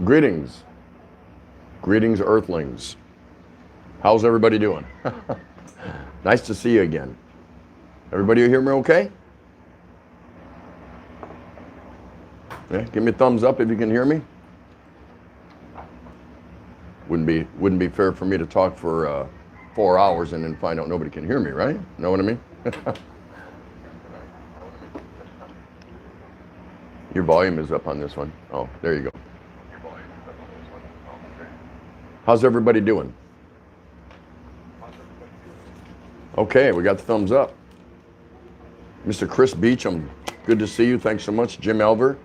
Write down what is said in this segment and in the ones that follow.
Greetings. Greetings, Earthlings. How's everybody doing? Nice to see you again. Everybody hear me okay? Yeah, give me a thumbs up if you can hear me. Wouldn't be fair for me to talk for 4 hours and then find out nobody can hear me, right? Know what I mean? Your volume is up on this one. Oh, there you go. How's everybody doing? Okay, we got the thumbs up. Mr. Chris Beecham, good to see you. Thanks so much. Jim Elver.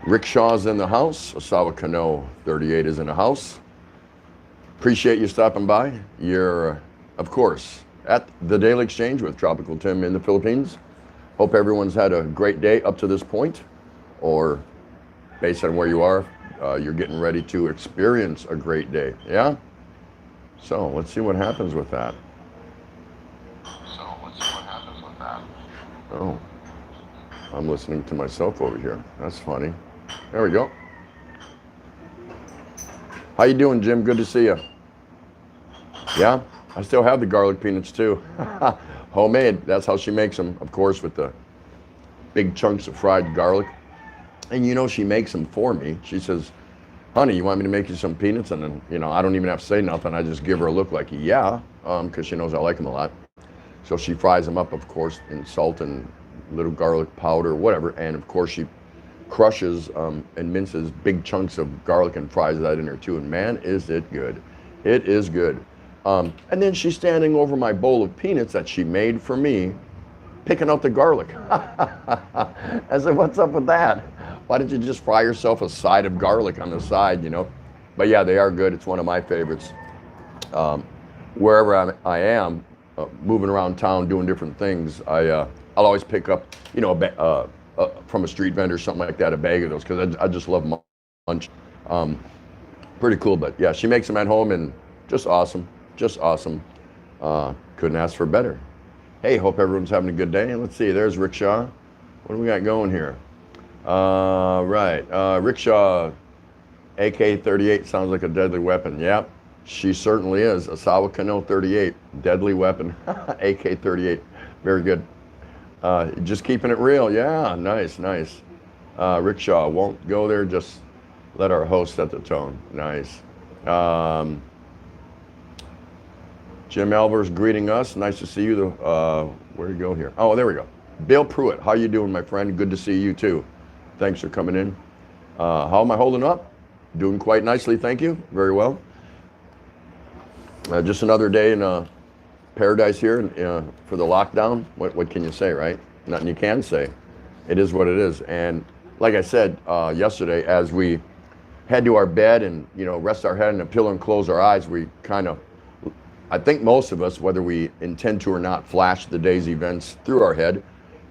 Rick Shaw's in the house. Osawa Kano 38 is in the house. Appreciate you stopping by. You're, of course, at the Daily Exchange with Tropical Tim in the Philippines. Hope everyone's had a great day up to this point, or based on where you are, you're getting ready to experience a great day. Yeah? So let's see what happens with that. Oh, I'm listening to myself over here. That's funny. There we go. How you doing, Jim? Good to see you. Yeah, I still have the garlic peanuts too. Homemade. That's how she makes them, of course, with the big chunks of fried garlic. And you know, she makes them for me. She says, honey, you want me to make you some peanuts? And then, you know, I don't even have to say nothing. I just give her a look like, yeah, because she knows I like them a lot. So she fries them up, of course, in salt and little garlic powder, whatever. And of course, she crushes and minces big chunks of garlic and fries that in there too. And man, is it good. It is good. And then she's standing over my bowl of peanuts that she made for me, picking out the garlic. I said, what's up with that? Why did you just fry yourself a side of garlic on the side, you know? But yeah, they are good. It's one of my favorites. Wherever I am, moving around town, doing different things, I'll always pick up, you know, from a street vendor, something like that, a bag of those, because I just love munch. Pretty cool, but yeah, she makes them at home and just awesome, just awesome. Couldn't ask for better. Hey, hope everyone's having a good day. And let's see, there's Rickshaw. What do we got going here? Right, Rickshaw, AK-38 sounds like a deadly weapon. Yep, she certainly is. Osawa Kano 38, deadly weapon. AK-38, very good. Just keeping it real. Yeah, nice, nice. Rickshaw, won't go there, just let our host set the tone. Nice. Jim Elver's greeting us. Nice to see you. Where do you go here? Oh, there we go. Bill Pruitt, how you doing, my friend? Good to see you too. Thanks for coming in. How am I holding up? Doing quite nicely, thank you. Very well. Just another day in paradise here for the lockdown. What can you say, right? Nothing you can say. It is what it is. And like I said yesterday, as we head to our bed and, you know, rest our head on a pillow and close our eyes, we kind of, I think most of us, whether we intend to or not, flash the day's events through our head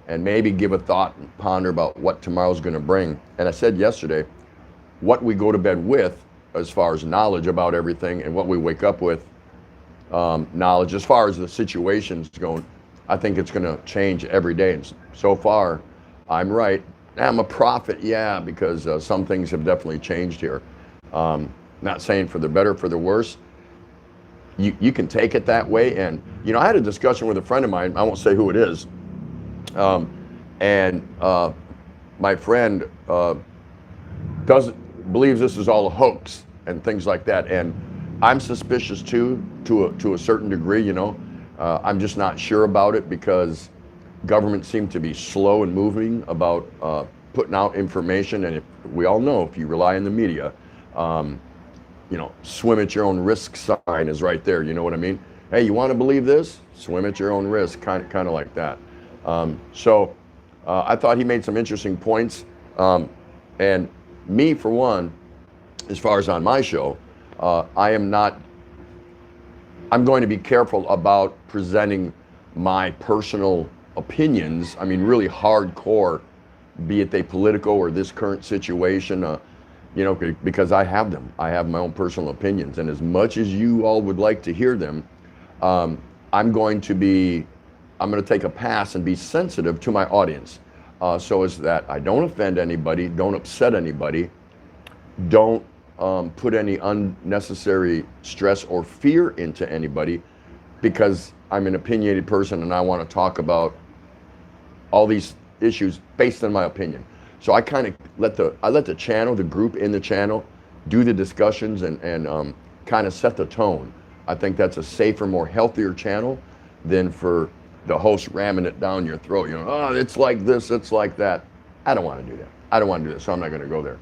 and maybe give a thought and ponder about what tomorrow's going to bring. And I said yesterday, what we go to bed with as far as knowledge about everything and what we wake up with, knowledge as far as the situation's going, I think it's going to change every day. And so far, I'm right. I'm a prophet, yeah, because some things have definitely changed here. Not saying for the better, for the worse. You can take it that way. And, you know, I had a discussion with a friend of mine, I won't say who it is, and my friend believes this is all a hoax and things like that. And I'm suspicious too, to a certain degree, you know. I'm just not sure about it because government seemed to be slow in moving about putting out information. And we all know if you rely on the media, you know, swim at your own risk sign is right there. You know what I mean? Hey, you want to believe this? Swim at your own risk, kind of like that. So I thought he made some interesting points. And me, for one, as far as on my show, I'm going to be careful about presenting my personal opinions. I mean, really hardcore, be it they political or this current situation, you know, because I have them. I have my own personal opinions. And as much as you all would like to hear them, I'm going to take a pass and be sensitive to my audience. so as that I don't offend anybody, don't upset anybody, don't put any unnecessary stress or fear into anybody, because I'm an opinionated person and I want to talk about all these issues based on my opinion. So I kind of let the channel, the group in the channel, do the discussions and kind of set the tone. I think that's a safer, more healthier channel than for the host ramming it down your throat. You know, oh, it's like this, it's like that. I don't want to do that. I don't want to do that, so I'm not going to go there.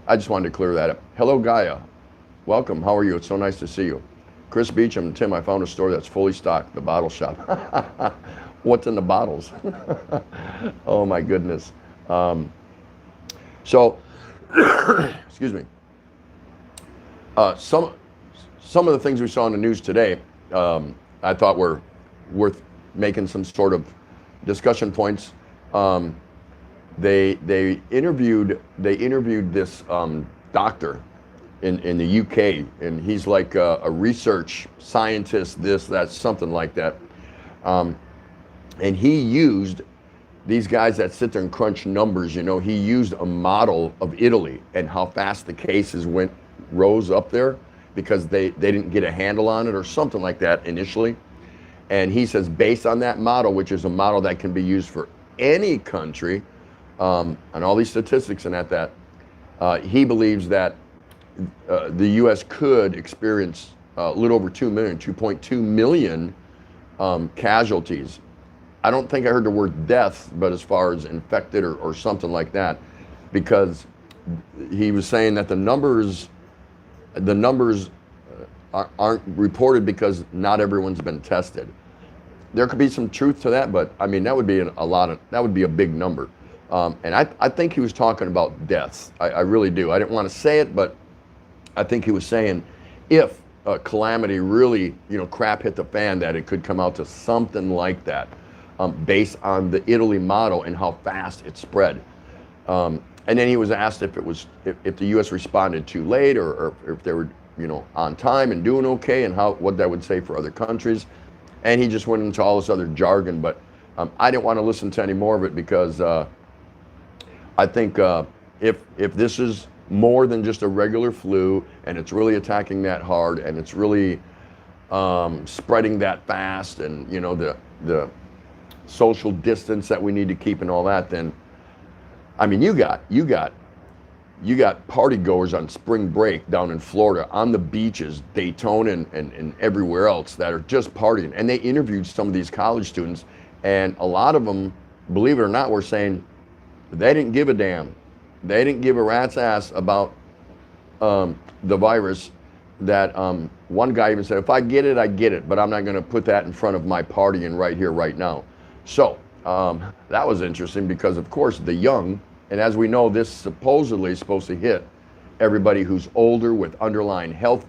I just wanted to clear that up. Hello, Gaia. Welcome. How are you? It's so nice to see you. Chris Beecham, Tim, I found a store that's fully stocked, the bottle shop. What's in the bottles? Oh, my goodness. So, excuse me. Some of the things we saw in the news today, I thought were worth making some sort of discussion points. They interviewed this doctor in the UK, and he's like a research scientist, this, that, something like that. And he used these guys that sit there and crunch numbers. You know, he used a model of Italy and how fast the cases rose up there because they didn't get a handle on it or something like that initially. And he says, based on that model, which is a model that can be used for any country, and all these statistics and that he believes that the U.S. could experience a little over 2.2 million casualties. I don't think I heard the word death, but as far as infected or something like that, because he was saying that the numbers aren't reported because not everyone's been tested. There could be some truth to that, but I mean, that would be that would be a big number. And I think he was talking about deaths. I really do. I didn't want to say it, but I think he was saying if a calamity really, crap hit the fan, that it could come out to something like that, based on the Italy model and how fast it spread. And then he was asked if the U.S. responded too late or if they were, on time and doing okay, and what that would say for other countries. And he just went into all this other jargon, but I didn't want to listen to any more of it because I think if this is more than just a regular flu and it's really attacking that hard and it's really spreading that fast, and the social distance that we need to keep and all that, then I mean, you got party goers on spring break down in Florida, on the beaches, Daytona and everywhere else, that are just partying. And they interviewed some of these college students, and a lot of them, believe it or not, were saying they didn't give a damn. They didn't give a rat's ass about the virus. That one guy even said, if I get it, I get it, but I'm not going to put that in front of my partying right here, right now. So that was interesting because, of course, the young, and as we know, this supposedly is supposed to hit everybody who's older with underlying health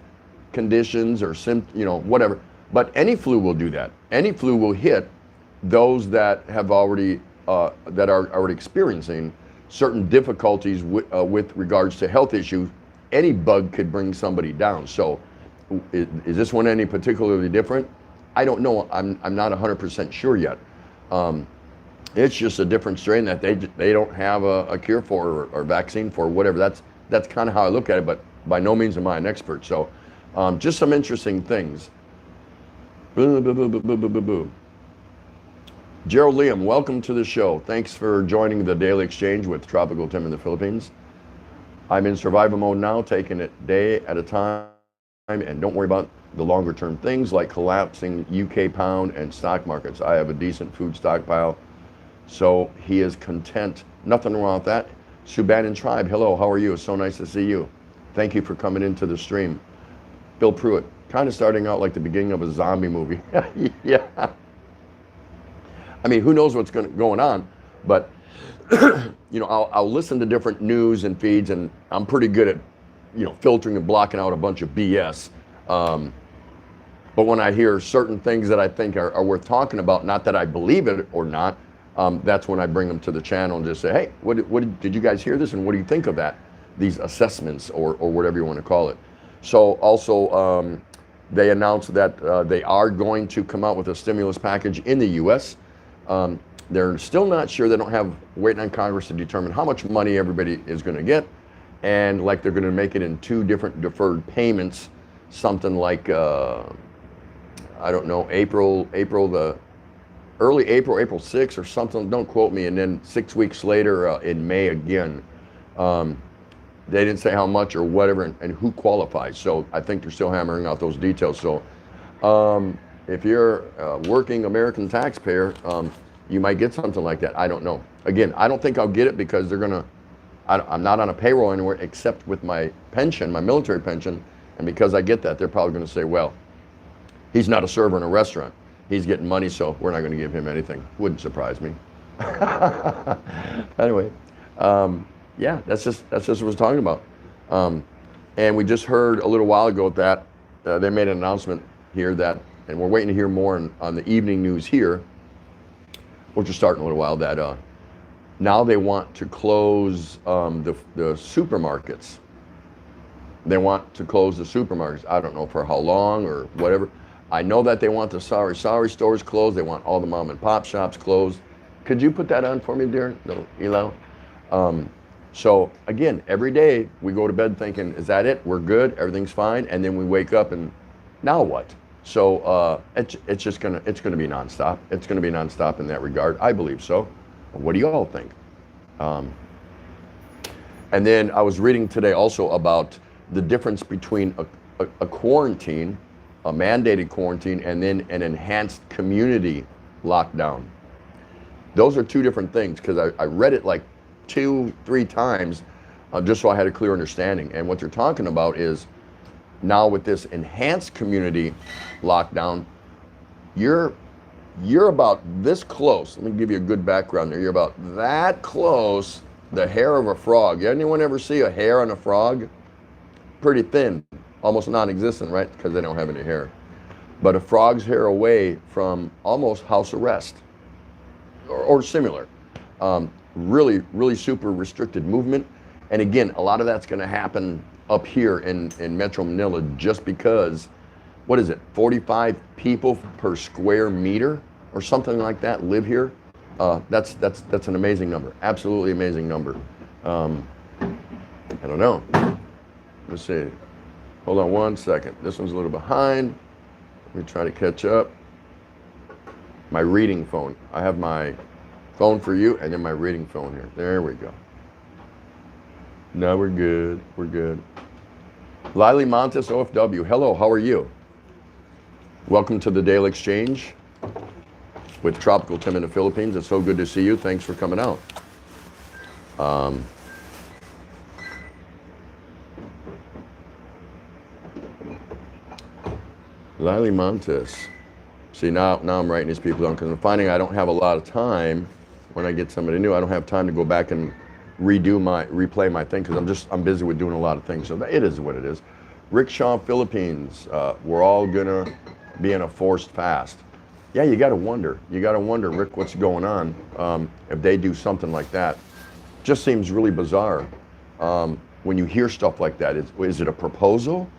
conditions or whatever. But any flu will do that. Any flu will hit those that have already that are already experiencing certain difficulties with regards to health issues. Any bug could bring somebody down. So is this one any particularly different? I don't know. I'm not 100% sure yet. It's just a different strain that they don't have a cure for or vaccine for, whatever. That's kind of how I look at it, but by no means am I an expert. So just some interesting things. Boo, boo, boo, boo, boo, boo, boo, boo. Gerald Liam, welcome to the show. Thanks for joining the Daily Exchange with Tropical Tim in the Philippines. I'm in survival mode now, taking it day at a time, and don't worry about the longer term things like collapsing UK pound and stock markets. I have a decent food stockpile, so he is content. Nothing wrong with that. Subanan Tribe, hello, how are you? It's so nice to see you. Thank you for coming into the stream. Bill Pruitt, kind of starting out like the beginning of a zombie movie. Yeah. I mean, who knows what's going on, but I'll listen to different news and feeds, and I'm pretty good at, filtering and blocking out a bunch of BS. But when I hear certain things that I think are worth talking about, not that I believe it or not, that's when I bring them to the channel and just say, hey, what did you guys hear this, and what do you think of that? These assessments or whatever you want to call it. So also, they announced that they are going to come out with a stimulus package in the U.S. They're still not sure. They don't have, waiting on Congress to determine how much money everybody is going to get. And like they're going to make it in 2 different deferred payments, something like, I don't know, early April, April 6th or something, don't quote me, and then 6 weeks later in May again. They didn't say how much or whatever and who qualifies. So I think they're still hammering out those details. So if you're a working American taxpayer, you might get something like that. I don't know. Again, I don't think I'll get it because they're gonna, I'm not on a payroll anywhere except with my pension, my military pension. And because I get that, they're probably gonna say, well, he's not a server in a restaurant. He's getting money, so we're not gonna give him anything. Wouldn't surprise me. Anyway, yeah, that's just what I was talking about. And we just heard a little while ago that they made an announcement here that, and we're waiting to hear more on the evening news here, which is starting a little while, that now they want to close the supermarkets. They want to close the supermarkets. I don't know for how long or whatever. I know that they want the sorry stores closed. They want all the mom and pop shops closed. Could you put that on for me, dear? No, Elo? So again, every day we go to bed thinking, is that it? We're good, everything's fine, and then we wake up and now what? So it's just gonna be nonstop. It's gonna be nonstop in that regard. I believe so. What do you all think? And then I was reading today also about the difference between a quarantine, a mandated quarantine, and then an enhanced community lockdown. Those are 2 different things, because I read it like 2-3 times just so I had a clear understanding. And what they're talking about is now with this enhanced community lockdown, you're about this close. Let me give you a good background there. You're about that close, the hair of a frog. Anyone ever see a hair on a frog? Pretty thin, almost non-existent, right? Because they don't have any hair. But a frog's hair away from almost house arrest or similar. Really, really super restricted movement. And again, a lot of that's going to happen up here in Metro Manila just because, what is it, 45 people per square meter or something like that live here. That's an amazing number, absolutely amazing number. I don't know. Let's see. Hold on 1 second. This one's a little behind. Let me try to catch up. My reading phone. I have my phone for you and then my reading phone here. There we go. Now we're good. We're good. Lily Montes, OFW. Hello, how are you? Welcome to the Daily Exchange with Tropical Tim in the Philippines. It's so good to see you. Thanks for coming out. Lily Montes. See, now I'm writing these people down because I'm finding I don't have a lot of time when I get somebody new. I don't have time to go back and replay my thing because I'm busy with doing a lot of things. So it is what it is. Rick Shaw, Philippines. We're all gonna be in a forced fast. Yeah, you gotta wonder. You gotta wonder, Rick, what's going on if they do something like that. Just seems really bizarre. When you hear stuff like that, is it a proposal?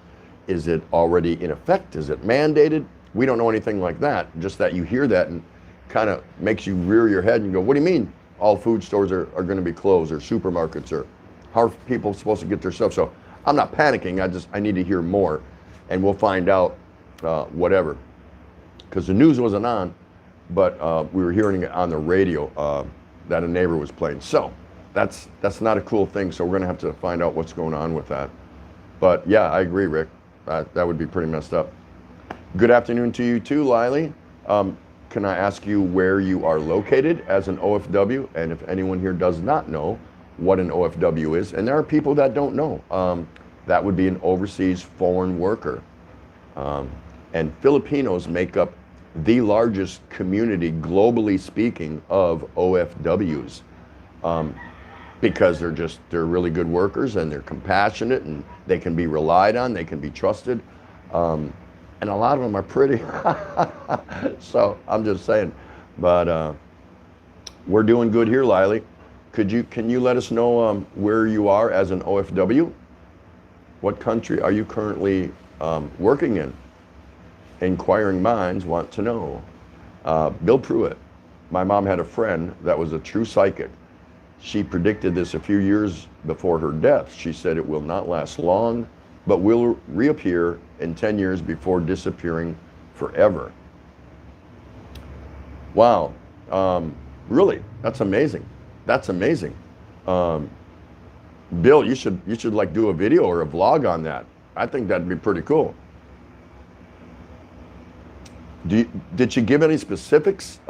Is it already in effect? Is it mandated? We don't know anything like that. Just that you hear that and kind of makes you rear your head and go, what do you mean all food stores are going to be closed, or supermarkets, or how are people supposed to get their stuff? So I'm not panicking. I need to hear more, and we'll find out whatever. Because the news wasn't on, but we were hearing it on the radio that a neighbor was playing. So that's not a cool thing. So we're going to have to find out what's going on with that. But yeah, I agree, Rick. That would be pretty messed up. Good afternoon to you too, Lily. Can I ask you where you are located as an OFW? And if anyone here does not know what an OFW is, and there are people that don't know, that would be an overseas foreign worker. And Filipinos make up the largest community, globally speaking, of OFWs. Because they're really good workers and they're compassionate and they can be relied on, they can be trusted. And a lot of them are pretty. So I'm just saying, but we're doing good here, Lily. Can you let us know where you are as an OFW? What country are you currently working in? Inquiring minds want to know. Bill Pruitt. my mom had a friend that was a true psychic. She predicted this a few years before her death. She said it will not last long, but will reappear in 10 years before disappearing forever. Wow. Really? That's amazing. That's amazing. Bill, you should like do a video or a vlog on that. I think that'd be pretty cool. Did she give any specifics?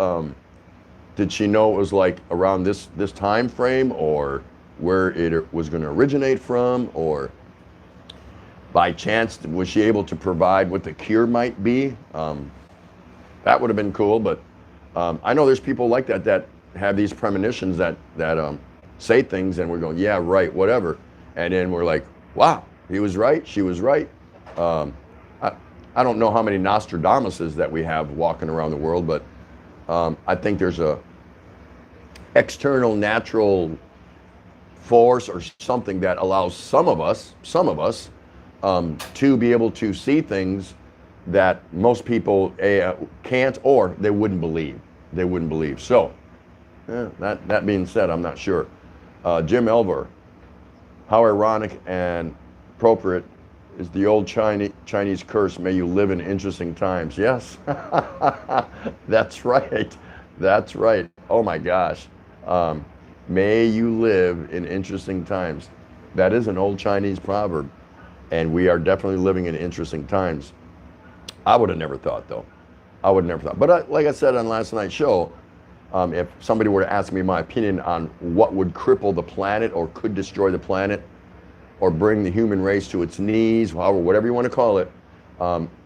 Did she know it was like around this time frame, or where it was going to originate from, or by chance was she able to provide what the cure might be? That would have been cool, but I know there's people like that have these premonitions that say things and we're going, yeah, right, whatever, and then we're like, wow, he was right, she was right. I don't know how many Nostradamuses that we have walking around the world, but I think there's a external natural force or something that allows some of us to be able to see things that most people can't, or they wouldn't believe. So, that being said, I'm not sure. Jim Elver, how ironic and appropriate is the old Chinese curse, may you live in interesting times. Yes, that's right. That's right. Oh my gosh. May you live in interesting times. That is an old Chinese proverb, and we are definitely living in interesting times. I would have never thought, though. I would have never thought. But like I said on last night's show, if somebody were to ask me my opinion on what would cripple the planet or could destroy the planet or bring the human race to its knees, however, whatever you want to call it,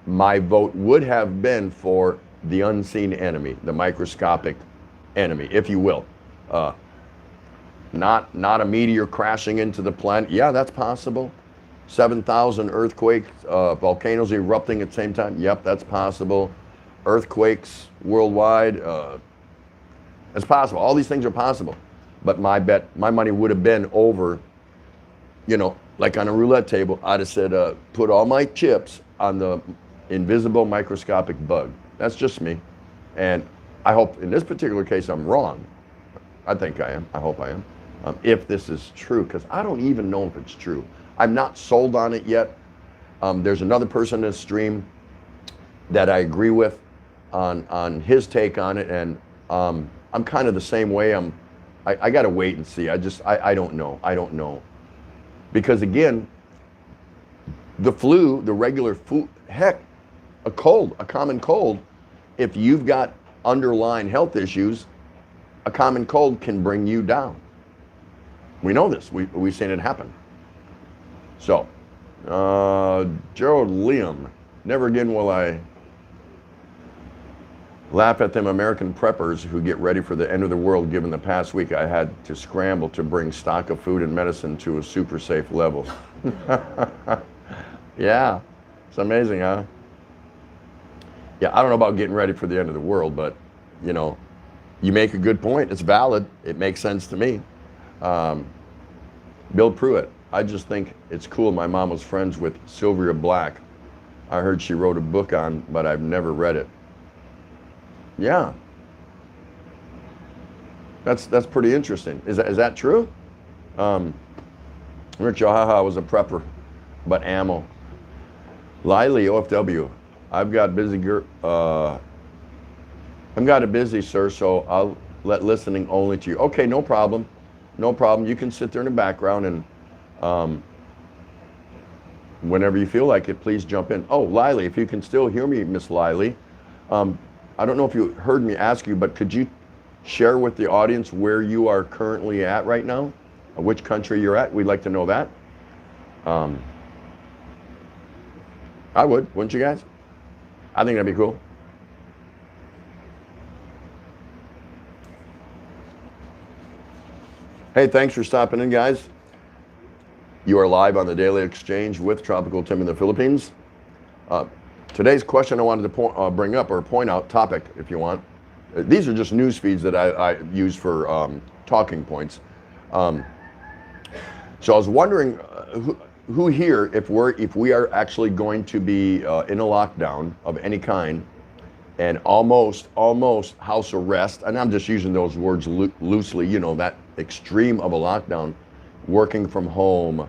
my vote would have been for the unseen enemy, the microscopic enemy, if you will. Not a meteor crashing into the planet. Yeah, that's possible. 7,000 earthquakes, volcanoes erupting at the same time. Yep, that's possible. Earthquakes worldwide. It's possible. All these things are possible. But my money would have been over, like on a roulette table, I'd have said, put all my chips on the invisible microscopic bug. That's just me. And I hope in this particular case I'm wrong. I think I am. I hope I am. If this is true, because I don't even know if it's true. I'm not sold on it yet. There's another person in this stream that I agree with on his take on it, and I'm kind of the same way. I got to wait and see. I don't know. I don't know. Because again, the flu, the regular flu, heck, a common cold, if you've got underlying health issues, a common cold can bring you down. We know this. We've seen it happen. So, Gerald Liam, never again will I laugh at them American preppers who get ready for the end of the world, given the past week I had to scramble to bring stock of food and medicine to a super safe level. Yeah, it's amazing, huh? Yeah, I don't know about getting ready for the end of the world, but, you make a good point. It's valid. It makes sense to me. Bill Pruitt, I just think it's cool my mom was friends with Sylvia Black. I heard she wrote a book on, but I've never read it. Yeah. That's pretty interesting. Is that true? Rich Ohaha was a prepper, but ammo. Lily OFW, I've got it busy, sir, so I'll let listening only to you. Okay, no problem. No problem. You can sit there in the background and whenever you feel like it, please jump in. Oh, Lily, if you can still hear me, Miss Lily, I don't know if you heard me ask you, but could you share with the audience where you are currently at right now? Which country you're at? We'd like to know that. I would, wouldn't you guys? I think that'd be cool. Hey, thanks for stopping in, guys. You are live on the Daily Exchange with Tropical Tim in the Philippines. Today's question I wanted to bring up, or point out, topic, if you want. These are just news feeds that I use for talking points. So I was wondering who here, if we are actually going to be in a lockdown of any kind, and almost house arrest, and I'm just using those words loosely, you know, that extreme of a lockdown, working from home,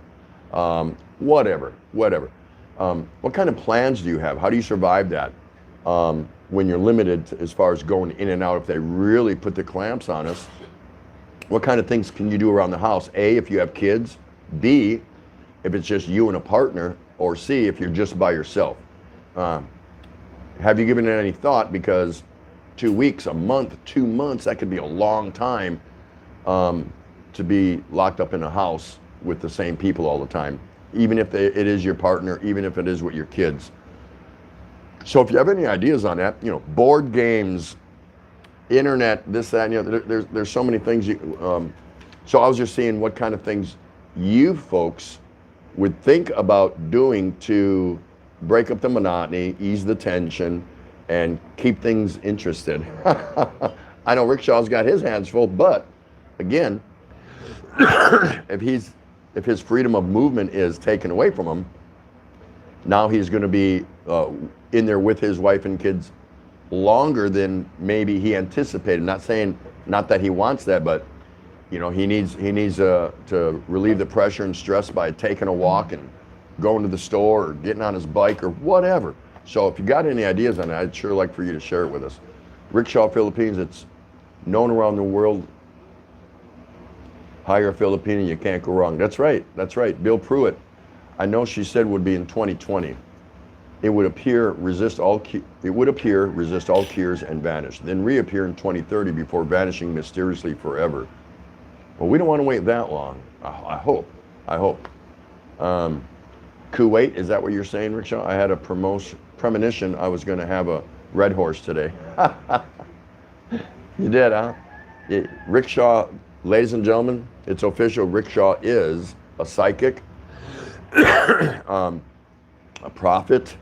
whatever. What kind of plans do you have? How do you survive that when you're limited as far as going in and out? If they really put the clamps on us, what kind of things can you do around the house? A, if you have kids. B, if it's just you and a partner. Or C, if you're just by yourself. Have you given it any thought? Because 2 weeks, a month, 2 months, that could be a long time to be locked up in a house with the same people all the time, even if it is your partner, even if it is with your kids. So if you have any ideas on that, you know, board games, internet, this, that, and the other, there's so many things. So I was just seeing what kind of things you folks would think about doing to break up the monotony, ease the tension, and keep things interested. I know Rickshaw's got his hands full, but again, if his freedom of movement is taken away from him, now he's going to be in there with his wife and kids longer than maybe he anticipated. Not that he wants that, but you know, he needs to relieve the pressure and stress by taking a walk and going to the store or getting on his bike or whatever. So if you got any ideas on that, I'd sure like for you to share it with us. Rickshaw Philippines, it's known around the world. Hire a Filipino, you can't go wrong. That's right. Bill Pruitt, I know she said would be in 2020. It would appear, resist all cures and vanish, then reappear in 2030 before vanishing mysteriously forever. Well, we don't want to wait that long. I hope. Kuwait, is that what you're saying, Rickshaw? I had a premonition I was going to have a red horse today. You did, huh? Rickshaw, ladies and gentlemen, it's official. Rickshaw is a psychic, a prophet.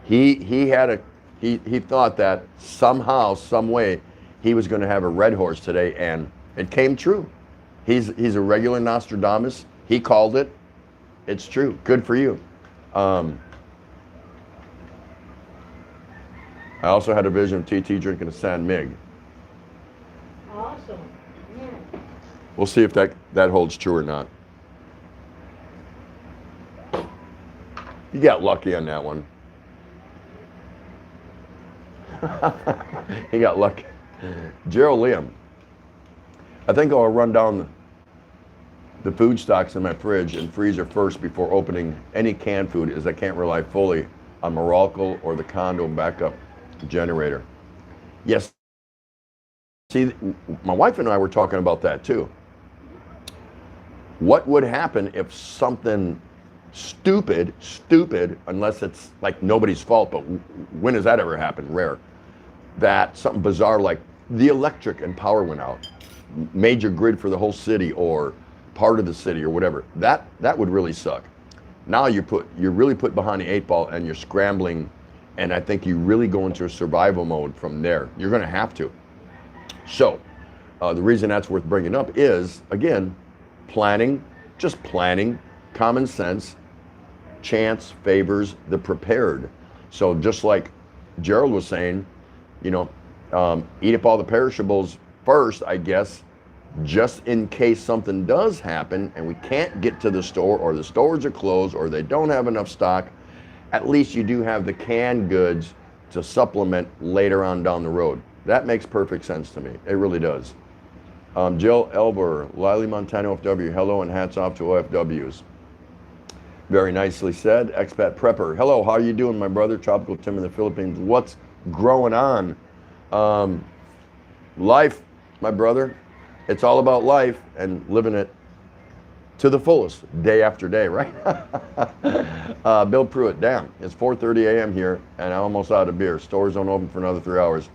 He thought that somehow, some way, he was going to have a red horse today, and it came true. He's a regular Nostradamus. He called it. It's true. Good for you. I also had a vision of TT drinking a San Mig. Awesome. Yeah. We'll see if that holds true or not. You got lucky on that one. He got lucky. Gerald Liam, I think I'll run down the food stocks in my fridge and freezer first before opening any canned food, as I can't rely fully on Meralco or the condo backup generator. Yes. See, my wife and I were talking about that too. What would happen if something stupid, unless it's like nobody's fault, but when has that ever happened? Rare. That something bizarre like the electric and power went out, major grid for the whole city or part of the city or whatever. That would really suck. Now you're really put behind the 8 ball and you're scrambling, and I think you really go into a survival mode from there. You're going to have to. So the reason that's worth bringing up is, again, planning, common sense. Chance favors the prepared. So just like Gerald was saying, you know, eat up all the perishables first, I guess, just in case something does happen and we can't get to the store, or the stores are closed, or they don't have enough stock. At least you do have the canned goods to supplement later on down the road. That makes perfect sense to me. It really does. Jill Elber, Lily Montana OFW, hello and hats off to OFWs. Very nicely said. Expat Prepper, hello, how are you doing, my brother? Tropical Tim in the Philippines. What's growing on? Life, my brother. It's all about life and living it to the fullest, day after day, right? Bill Pruitt, damn, it's 4:30 a.m. here and I'm almost out of beer. Stores don't open for another 3 hours.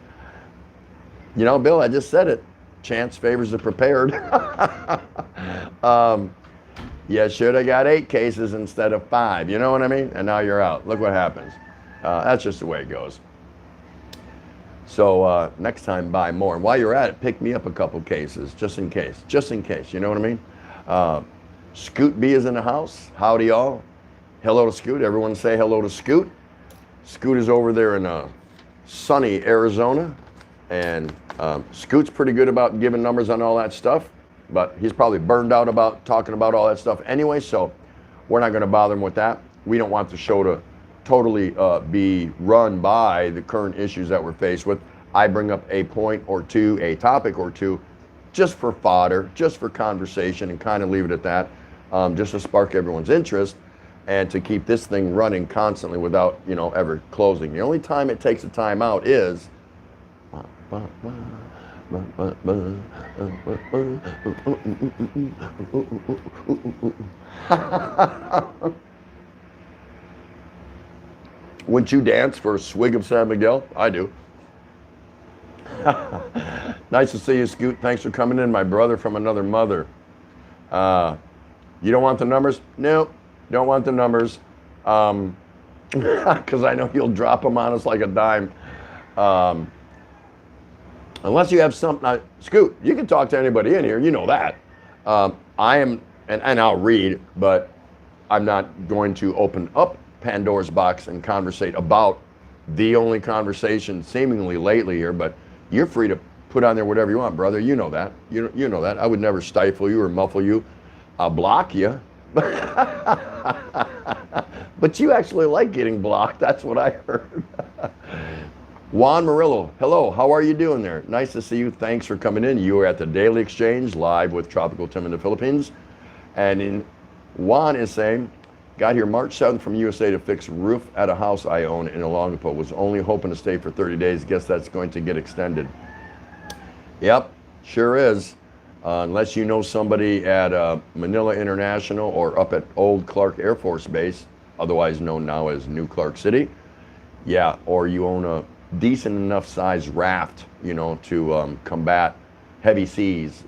You know, Bill, I just said it. Chance favors the prepared. You should have got 8 cases instead of 5. You know what I mean? And now you're out. Look what happens. That's just the way it goes. So next time, buy more. And while you're at it, pick me up a couple cases, just in case. Just in case. You know what I mean? Scoot B is in the house. Howdy, y'all. Hello to Scoot. Everyone say hello to Scoot. Scoot is over there in sunny Arizona, and Scoot's pretty good about giving numbers on all that stuff, but he's probably burned out about talking about all that stuff anyway, so we're not going to bother him with that. We don't want the show to totally be run by the current issues that we're faced with. I bring up a point or two, a topic or two, just for fodder, just for conversation, and kind of leave it at that, just to spark everyone's interest and to keep this thing running constantly without, ever closing. The only time it takes a time out is wouldn't you dance for a swig of San Miguel? I do. Nice to see you, Scoot. Thanks for coming in, my brother from another mother. You don't want the numbers? Nope, don't want the numbers. Because I know you'll drop them on us like a dime. Unless you have something, Scoot, you can talk to anybody in here, you know that. I am, and I'll read, but I'm not going to open up Pandora's box and conversate about the only conversation seemingly lately here, but you're free to put on there whatever you want, brother. You know that. You know that. I would never stifle you or muffle you. I'll block you. But you actually like getting blocked. That's what I heard. Juan Murillo, hello. How are you doing there? Nice to see you. Thanks for coming in. You are at the Daily Exchange live with Tropical Tim in the Philippines. And Juan is saying, got here March 7th from USA to fix roof at a house I own in Olongapo. Was only hoping to stay for 30 days. Guess that's going to get extended. Yep, sure is. Unless you know somebody at Manila International or up at Old Clark Air Force Base, otherwise known now as New Clark City. Yeah, or you own a decent enough size raft, to combat heavy seas.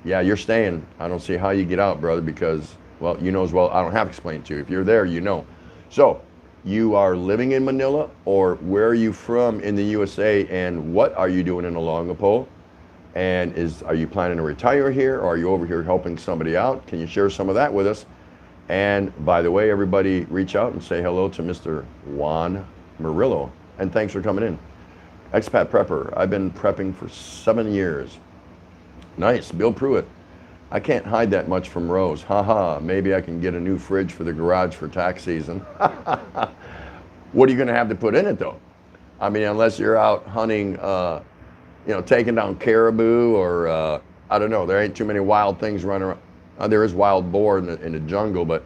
Yeah, you're staying. I don't see how you get out, brother, because, well, you know as well, I don't have to explain it to you. If you're there, you know. So, you are living in Manila, or where are you from in the USA, and what are you doing in Olongapo? And are you planning to retire here, or are you over here helping somebody out? Can you share some of that with us? And by the way, everybody reach out and say hello to Mr. Juan Murillo. And thanks for coming in. Expat Prepper, I've been prepping for 7 years. Nice, Bill Pruitt. I can't hide that much from Rose. Haha, maybe I can get a new fridge for the garage for tax season. What are you gonna have to put in it though? I mean, unless you're out hunting, taking down caribou or, I don't know, there ain't too many wild things running around. There is wild boar in the jungle, but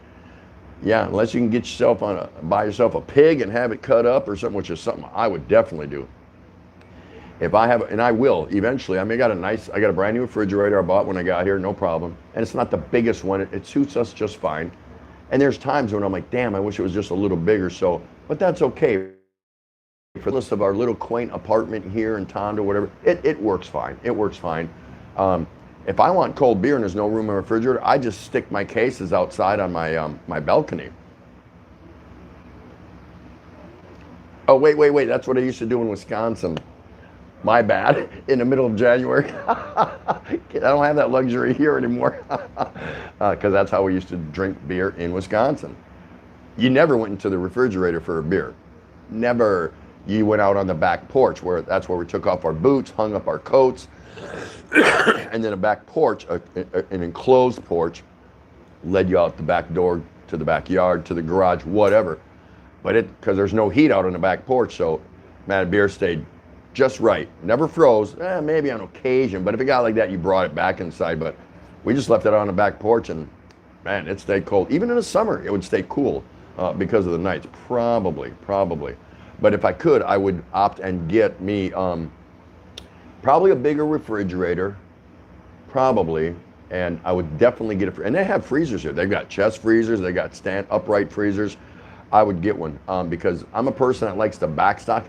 yeah, unless you can get yourself buy yourself a pig and have it cut up or something, which is something I would definitely do. If I have, and I will eventually. I got a brand new refrigerator I bought when I got here, no problem. And it's not the biggest one. It suits us just fine. And there's times when I'm like, damn, I wish it was just a little bigger. So, but that's okay. For the list of our little quaint apartment here in Tondo, whatever, it works fine. It works fine. If I want cold beer and there's no room in the refrigerator, I just stick my cases outside on my my balcony. Oh, wait. That's what I used to do in Wisconsin. My bad. In the middle of January. I don't have that luxury here anymore. Because that's how we used to drink beer in Wisconsin. You never went into the refrigerator for a beer. Never. You went out on the back porch, that's where we took off our boots, hung up our coats, and then a back porch, an enclosed porch, led you out the back door to the backyard, to the garage, whatever. But because there's no heat out on the back porch, so man, beer stayed just right. Never froze, maybe on occasion, but if it got like that, you brought it back inside. But we just left it on the back porch, and man, it stayed cold. Even in the summer, it would stay cool because of the nights, probably. But if I could, I would opt and get me probably a bigger refrigerator, probably, and I would definitely get and they have freezers here. They've got chest freezers, they got upright freezers. I would get one because I'm a person that likes to backstock.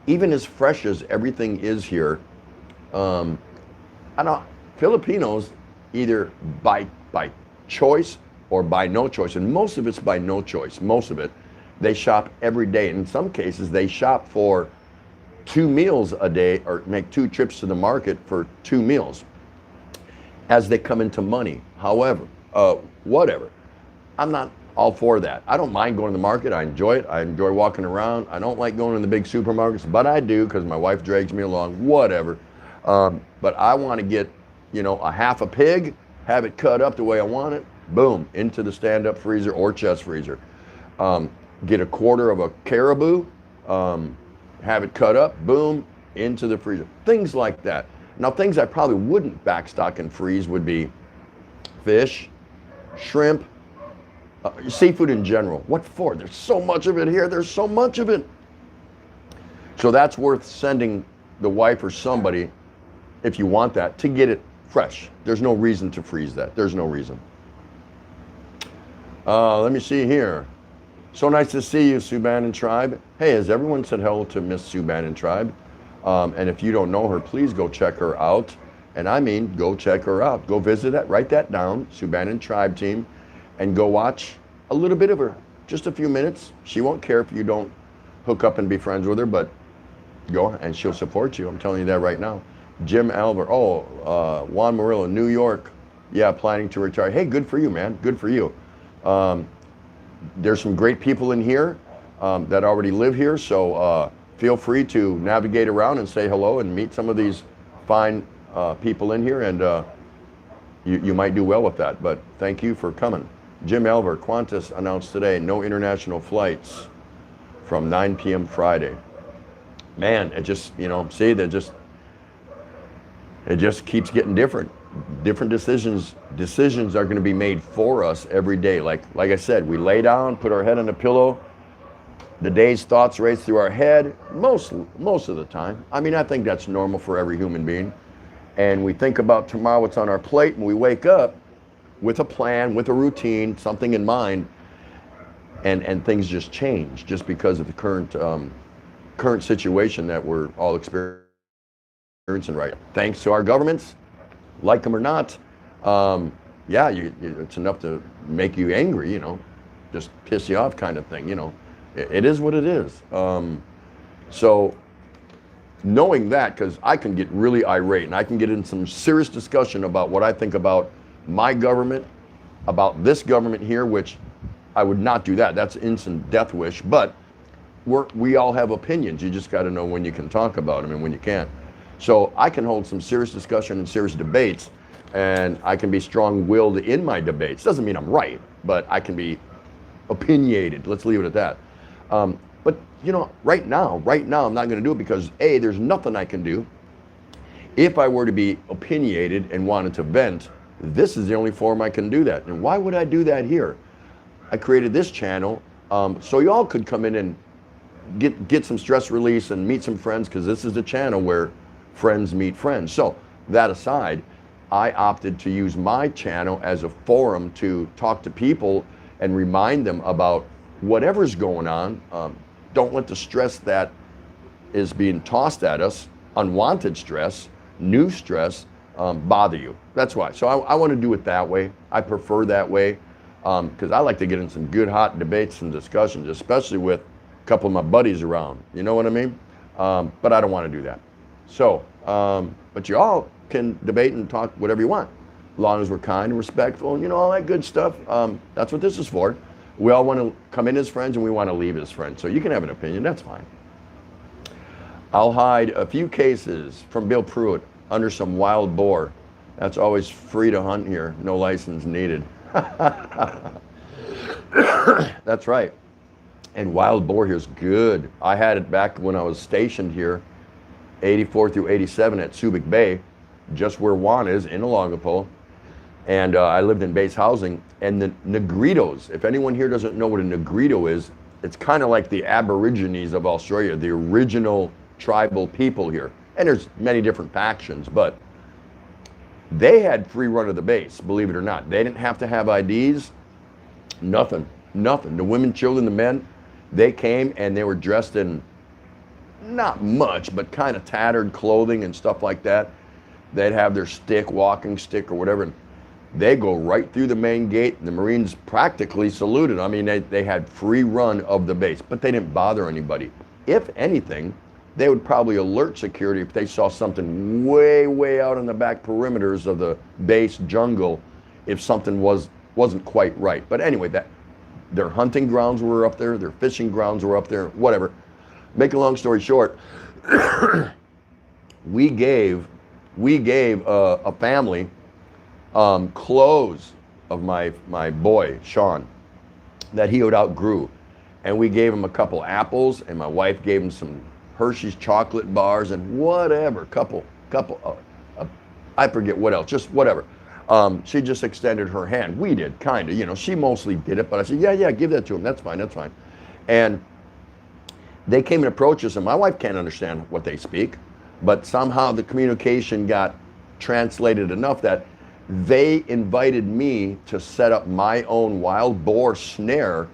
Even as fresh as everything is here, Filipinos either by choice or by no choice, and most of it's by no choice, most of it. They shop every day. In some cases, they shop for 2 meals a day or make 2 trips to the market for 2 meals as they come into money. However, whatever. I'm not all for that. I don't mind going to the market. I enjoy it. I enjoy walking around. I don't like going to the big supermarkets, but I do because my wife drags me along, whatever. But I want to get, a half a pig, have it cut up the way I want it, boom, into the stand-up freezer or chest freezer. Get a quarter of a caribou, have it cut up, boom, into the freezer. Things like that. Now, things I probably wouldn't backstock and freeze would be fish, shrimp, seafood in general. What for? There's so much of it here. There's so much of it. So that's worth sending the wife or somebody, if you want that, to get it fresh. There's no reason to freeze that. There's no reason. Let me see here. So nice to see you, Sue Bannon Tribe. Hey, has everyone said hello to Miss Sue Bannon Tribe? And if you don't know her, please go check her out. And I mean, go check her out. Go visit that, write that down, Sue Bannon Tribe team, and go watch a little bit of her, just a few minutes. She won't care if you don't hook up and be friends with her, but go and she'll support you. I'm telling you that right now. Jim Alver, Juan Murillo, New York. Yeah, planning to retire. Hey, good for you, man. Good for you. There's some great people in here that already live here, so feel free to navigate around and say hello and meet some of these fine people in here, and you might do well with that, but thank you for coming. Jim Elver, Qantas announced today no international flights from 9 p.m. Friday. Man, it just, it just keeps getting different. Different decisions are going to be made for us every day. Like I said, we lay down, put our head on a pillow, the day's thoughts race through our head, most of the time. I mean, I think that's normal for every human being. And we think about tomorrow, what's on our plate, and we wake up with a plan, with a routine, something in mind, and things just change just because of the current situation that we're all experiencing right now. Thanks to our governments, like them or not, it's enough to make you angry, just piss you off kind of thing, It is what it is. So knowing that, because I can get really irate and I can get in some serious discussion about what I think about my government, about this government here, which I would not do that. That's instant death wish. But we all have opinions. You just got to know when you can talk about them and when you can't. So I can hold some serious discussion and serious debates, and I can be strong-willed in my debates. Doesn't mean I'm right, but I can be opinionated. Let's leave it at that. But right now, I'm not going to do it because A, there's nothing I can do. If I were to be opinionated and wanted to vent, this is the only forum I can do that. And why would I do that here? I created this channel so y'all could come in and get some stress release and meet some friends, because this is the channel where friends meet friends. So that aside, I opted to use my channel as a forum to talk to people and remind them about whatever's going on. Don't let the stress that is being tossed at us, unwanted stress, new stress, bother you. That's why. So I want to do it that way. I prefer that way because I like to get in some good hot debates and discussions, especially with a couple of my buddies around. You know what I mean? But I don't want to do that. So, but you all can debate and talk whatever you want, as long as we're kind and respectful and all that good stuff. That's what this is for. We all want to come in as friends and we want to leave as friends. So you can have an opinion, that's fine. I'll hide a few cases from Bill Pruitt under some wild boar. That's always free to hunt here, no license needed. That's right. And wild boar here is good. I had it back when I was stationed here, 84 through 87 at Subic Bay, just where Juan is in Olongapo. And I lived in base housing. And the Negritos, if anyone here doesn't know what a Negrito is, it's kind of like the Aborigines of Australia, the original tribal people here. And there's many different factions, but they had free run of the base, believe it or not. They didn't have to have IDs, nothing. The women, children, the men, they came and they were dressed in not much, but kind of tattered clothing and stuff like that. They'd have their stick, walking stick or whatever, and they go right through the main gate. And the Marines practically saluted. I mean, they had free run of the base, but they didn't bother anybody. If anything, they would probably alert security if they saw something way out in the back perimeters of the base jungle, if something wasn't quite right. But anyway, Their hunting grounds were up there. Their fishing grounds were up there. Whatever. Make a long story short, we gave a family clothes of my boy Sean that he had outgrew, and we gave him a couple apples, and my wife gave him some Hershey's chocolate bars and whatever, couple I forget what else, just whatever. She just extended her hand. We did, kind of, you know, she mostly did it, but I said, yeah, give that to him. That's fine. And they came and approached us, and my wife can't understand what they speak, but somehow the communication got translated enough that they invited me to set up my own wild boar snare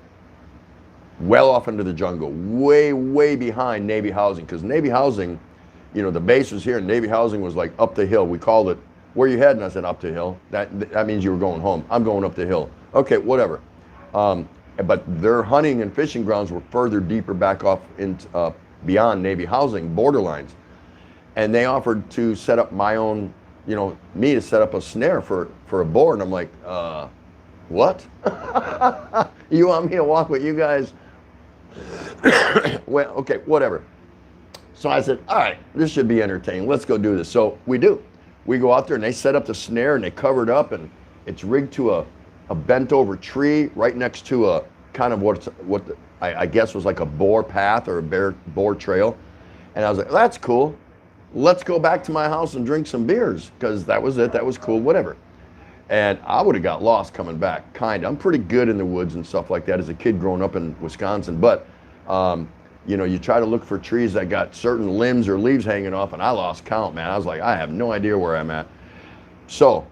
well off into the jungle, way behind Navy Housing, because Navy Housing, you know, the base was here, and Navy Housing was like up the hill. We called it, where you heading? I said, up the hill. That means you were going home. I'm going up the hill. Okay, whatever. But their hunting and fishing grounds were further deeper back off into beyond Navy Housing borderlines, and they offered to set up my own, you know, me to set up a snare for a boar, and I'm like, what? You want me to walk with you guys? Well, okay, whatever. So I said, all right, this should be entertaining. Let's go do this. So we do. We go out there, and they set up the snare, and they cover it up, and it's rigged to a bent over tree right next to a kind of what I guess was like a boar path or a boar trail. And I was like, that's cool. Let's go back to my house and drink some beers, because that was it. That was cool, whatever. And I would have got lost coming back, kind of. I'm pretty good in the woods and stuff like that as a kid growing up in Wisconsin. But, you know, you try to look for trees that got certain limbs or leaves hanging off, and I lost count, man. I was like, I have no idea where I'm at. So,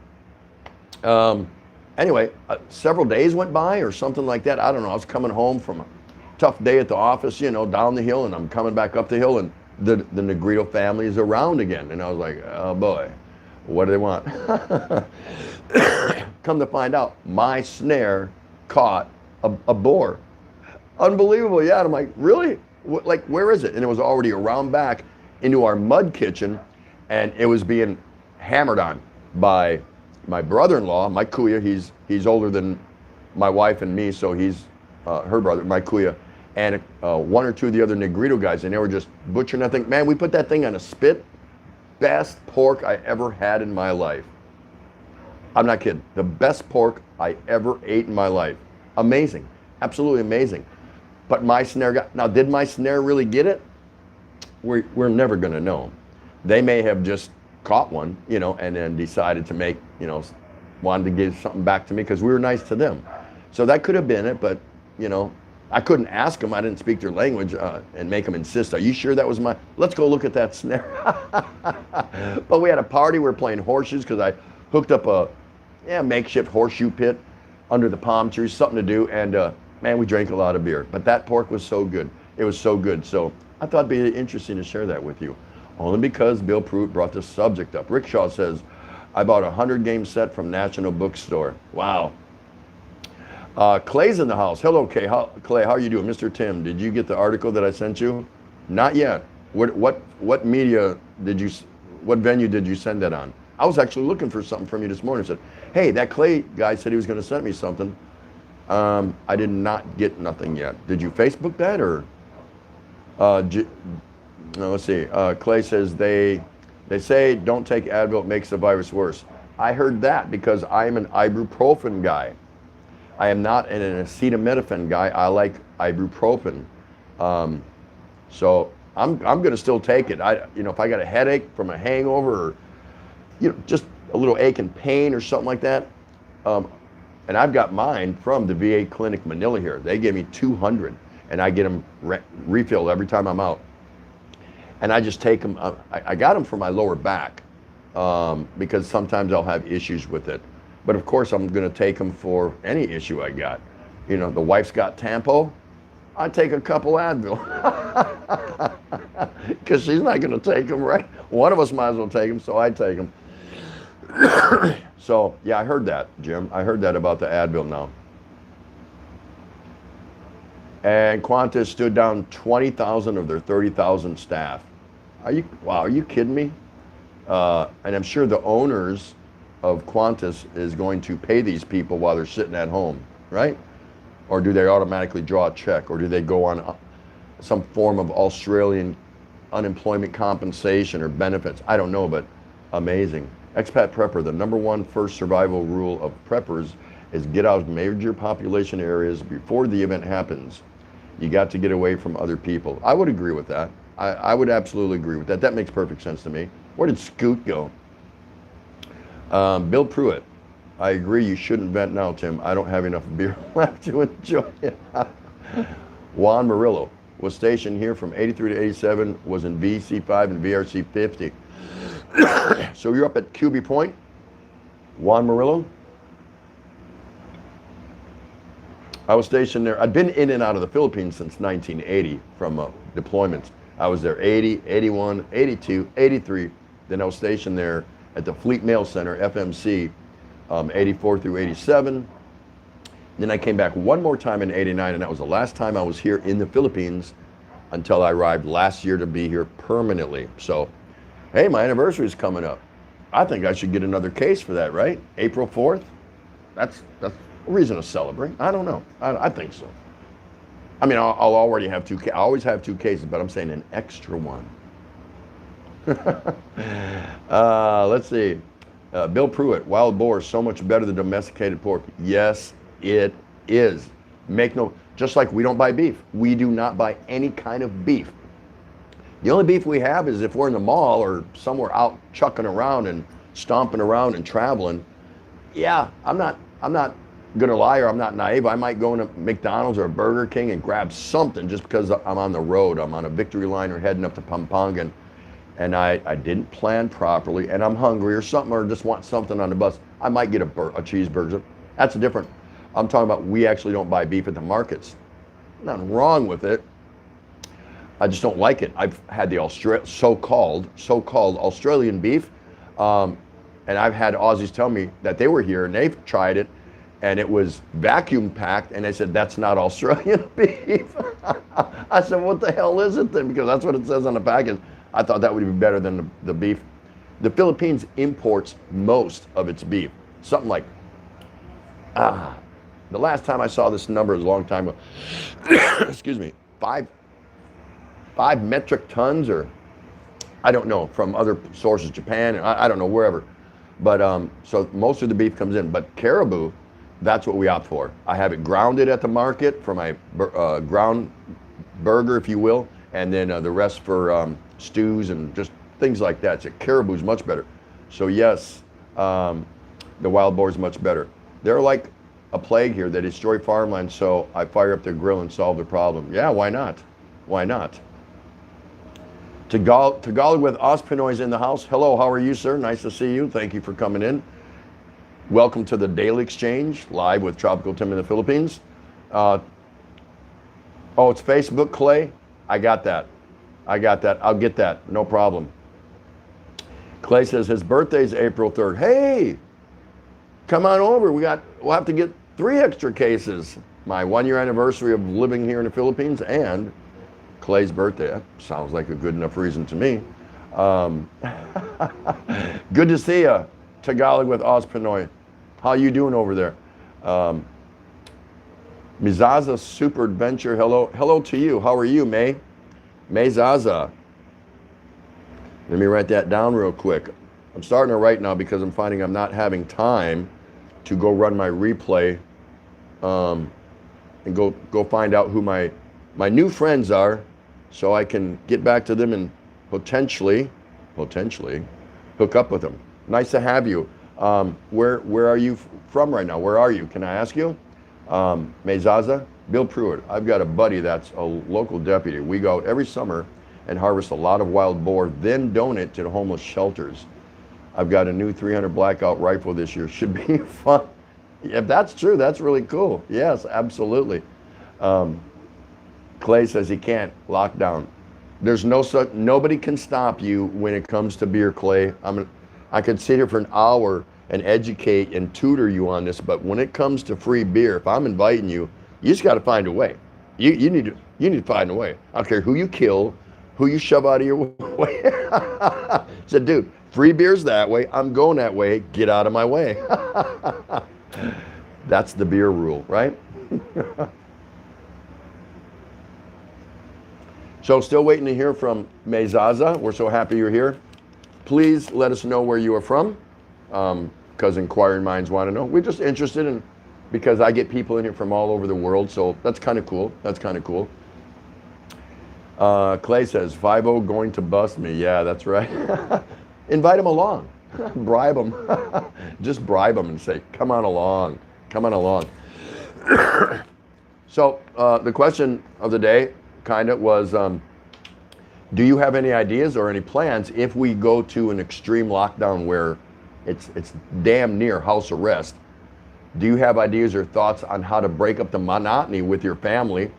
anyway, several days went by or something like that. I don't know. I was coming home from a tough day at the office, you know, down the hill, and I'm coming back up the hill, and the Negrito family is around again. And I was like, oh boy, what do they want? Come to find out, my snare caught a boar. Unbelievable, yeah. And I'm like, really? Like, where is it? And it was already around back into our mud kitchen, and it was being hammered on by my brother-in-law, Mike Kuya. He's older than my wife and me, so he's her brother, Mike Kuya, and one or two of the other Negrito guys, and they were just butchering that thing. Man, we put that thing on a spit. Best pork I ever had in my life. I'm not kidding. The best pork I ever ate in my life. Amazing. Absolutely amazing. But my snare got, now did my snare really get it? We're never gonna know. They may have just caught one, you know, and then decided to make, you know, wanted to give something back to me because we were nice to them. So that could have been it, but, you know, I couldn't ask them. I didn't speak their language and make them insist. Are you sure that was my, let's go look at that snare. But we had a party. We were playing horseshoes because I hooked up a makeshift horseshoe pit under the palm trees, something to do. And man, we drank a lot of beer. But that pork was so good. It was so good. So I thought it'd be interesting to share that with you. Only because Bill Pruitt brought this subject up. Rickshaw says, I bought a 100-game set from National Bookstore. Wow. Clay's in the house. Hello, Clay. Clay, how are you doing? Mr. Tim, did you get the article that I sent you? Not yet. What media did you, what venue did you send that on? I was actually looking for something from you this morning. I said, hey, that Clay guy said he was going to send me something. I did not get nothing yet. Did you Facebook that or? No, let's see. Clay says they say don't take Advil, it makes the virus worse. I heard that because I'm an ibuprofen guy. I am not an acetaminophen guy. I like ibuprofen. So I'm going to still take it. If I got a headache from a hangover or, just a little ache and pain or something like that. And I've got mine from the VA Clinic Manila here. They gave me 200 and I get them refilled every time I'm out. And I just take them. I got them for my lower back because sometimes I'll have issues with it. But of course, I'm going to take them for any issue I got. The wife's got Tampo. I take a couple Advil because she's not going to take them, right? One of us might as well take them, so I take them. So yeah, I heard that, Jim. I heard that about the Advil now. And Qantas stood down 20,000 of their 30,000 staff. Are you kidding me? And I'm sure the owners of Qantas is going to pay these people while they're sitting at home, right? Or do they automatically draw a check? Or do they go on some form of Australian unemployment compensation or benefits? I don't know, but amazing. Expat prepper, the number one first survival rule of preppers is get out of major population areas before the event happens. You got to get away from other people. I would agree with that. I would absolutely agree with that. That makes perfect sense to me. Where did Scoot go? Bill Pruitt. I agree, you shouldn't vent now, Tim. I don't have enough beer left to enjoy it. Juan Murillo was stationed here from 83 to 87, was in VC5 and VRC 50. So you're up at QB Point, Juan Murillo? I was stationed there. I'd been in and out of the Philippines since 1980 from deployments. I was there 80, 81, 82, 83. Then I was stationed there at the Fleet Mail Center, FMC, 84 through 87. Then I came back one more time in 89, and that was the last time I was here in the Philippines until I arrived last year to be here permanently. So, hey, my anniversary is coming up. I think I should get another case for that, right? April 4th? That's a reason to celebrate. I don't know. I think so. I mean, I'll already have I always have 2 cases, but I'm saying an extra one. Let's see. Bill Pruitt, wild boar is so much better than domesticated pork. Yes, it is. Just like we don't buy beef. We do not buy any kind of beef. The only beef we have is if we're in the mall or somewhere out chucking around and stomping around and traveling. Yeah, I'm not gonna lie, or I'm not naive. I might go into McDonald's or Burger King and grab something just because I'm on the road. I'm on a Victory Liner heading up to Pampanga, and I didn't plan properly, and I'm hungry or something, or just want something on the bus. I might get a cheeseburger. That's different. I'm talking about we actually don't buy beef at the markets. Nothing wrong with it. I just don't like it. I've had the so-called Australian beef, and I've had Aussies tell me that they were here and they've tried it, and it was vacuum packed, and they said, that's not Australian beef. I said, what the hell is it then? Because that's what it says on the package. I thought that would be better than the beef. The Philippines imports most of its beef. Something like, the last time I saw this number is a long time ago. Excuse me, 5 metric tons, or I don't know, from other sources, Japan, I don't know, wherever. But so most of the beef comes in, but caribou, that's what we opt for. I have it grounded at the market for my ground burger, if you will, and then the rest for stews and just things like that. So caribou is much better. So yes, the wild boar is much better. They're like a plague here. They destroy farmland, so I fire up the grill and solve the problem. Yeah, why not? Why not? Tagalog with Ospinoy is in the house. Hello, how are you, sir? Nice to see you. Thank you for coming in. Welcome to the Daily Exchange, live with Tropical Tim in the Philippines. Oh, it's Facebook, Clay? I got that. I'll get that. No problem. Clay says his birthday's April 3rd. Hey, come on over. We'll have to get 3 extra cases. My 1-year anniversary of living here in the Philippines and Clay's birthday. That sounds like a good enough reason to me. Good to see you, Tagalog with Ospinoy. How you doing over there? Mizaza Super Adventure. Hello to you. How are you, May? May Zaza. Let me write that down real quick. I'm starting to write now because I'm finding I'm not having time to go run my replay and go find out who my new friends are, so I can get back to them and potentially hook up with them. Nice to have you. Where are you from right now? Where are you? Can I ask you? Mezaza? Bill Pruitt. I've got a buddy that's a local deputy. We go out every summer and harvest a lot of wild boar, then donate to the homeless shelters. I've got a new 300 Blackout rifle this year. Should be fun. If that's true, that's really cool. Yes, absolutely. Clay says he can't. Lockdown. There's nobody can stop you when it comes to beer, Clay. I could sit here for an hour and educate and tutor you on this, but when it comes to free beer, if I'm inviting you, you just got to find a way. You need to find a way. I don't care who you kill, who you shove out of your way. Said, dude, free beer's that way. I'm going that way. Get out of my way. That's the beer rule, right? So still waiting to hear from Mezaza. We're so happy you're here. Please let us know where you are from, because inquiring minds want to know. We're just interested in, because I get people in here from all over the world, so that's kind of cool. That's kind of cool. Clay says, 5-0 going to bust me. Yeah, that's right. Invite them along. Bribe them. Just bribe them and say, come on along. Come on along. So the question of the day kind of was, do you have any ideas or any plans if we go to an extreme lockdown where it's damn near house arrest? Do you have ideas or thoughts on how to break up the monotony with your family,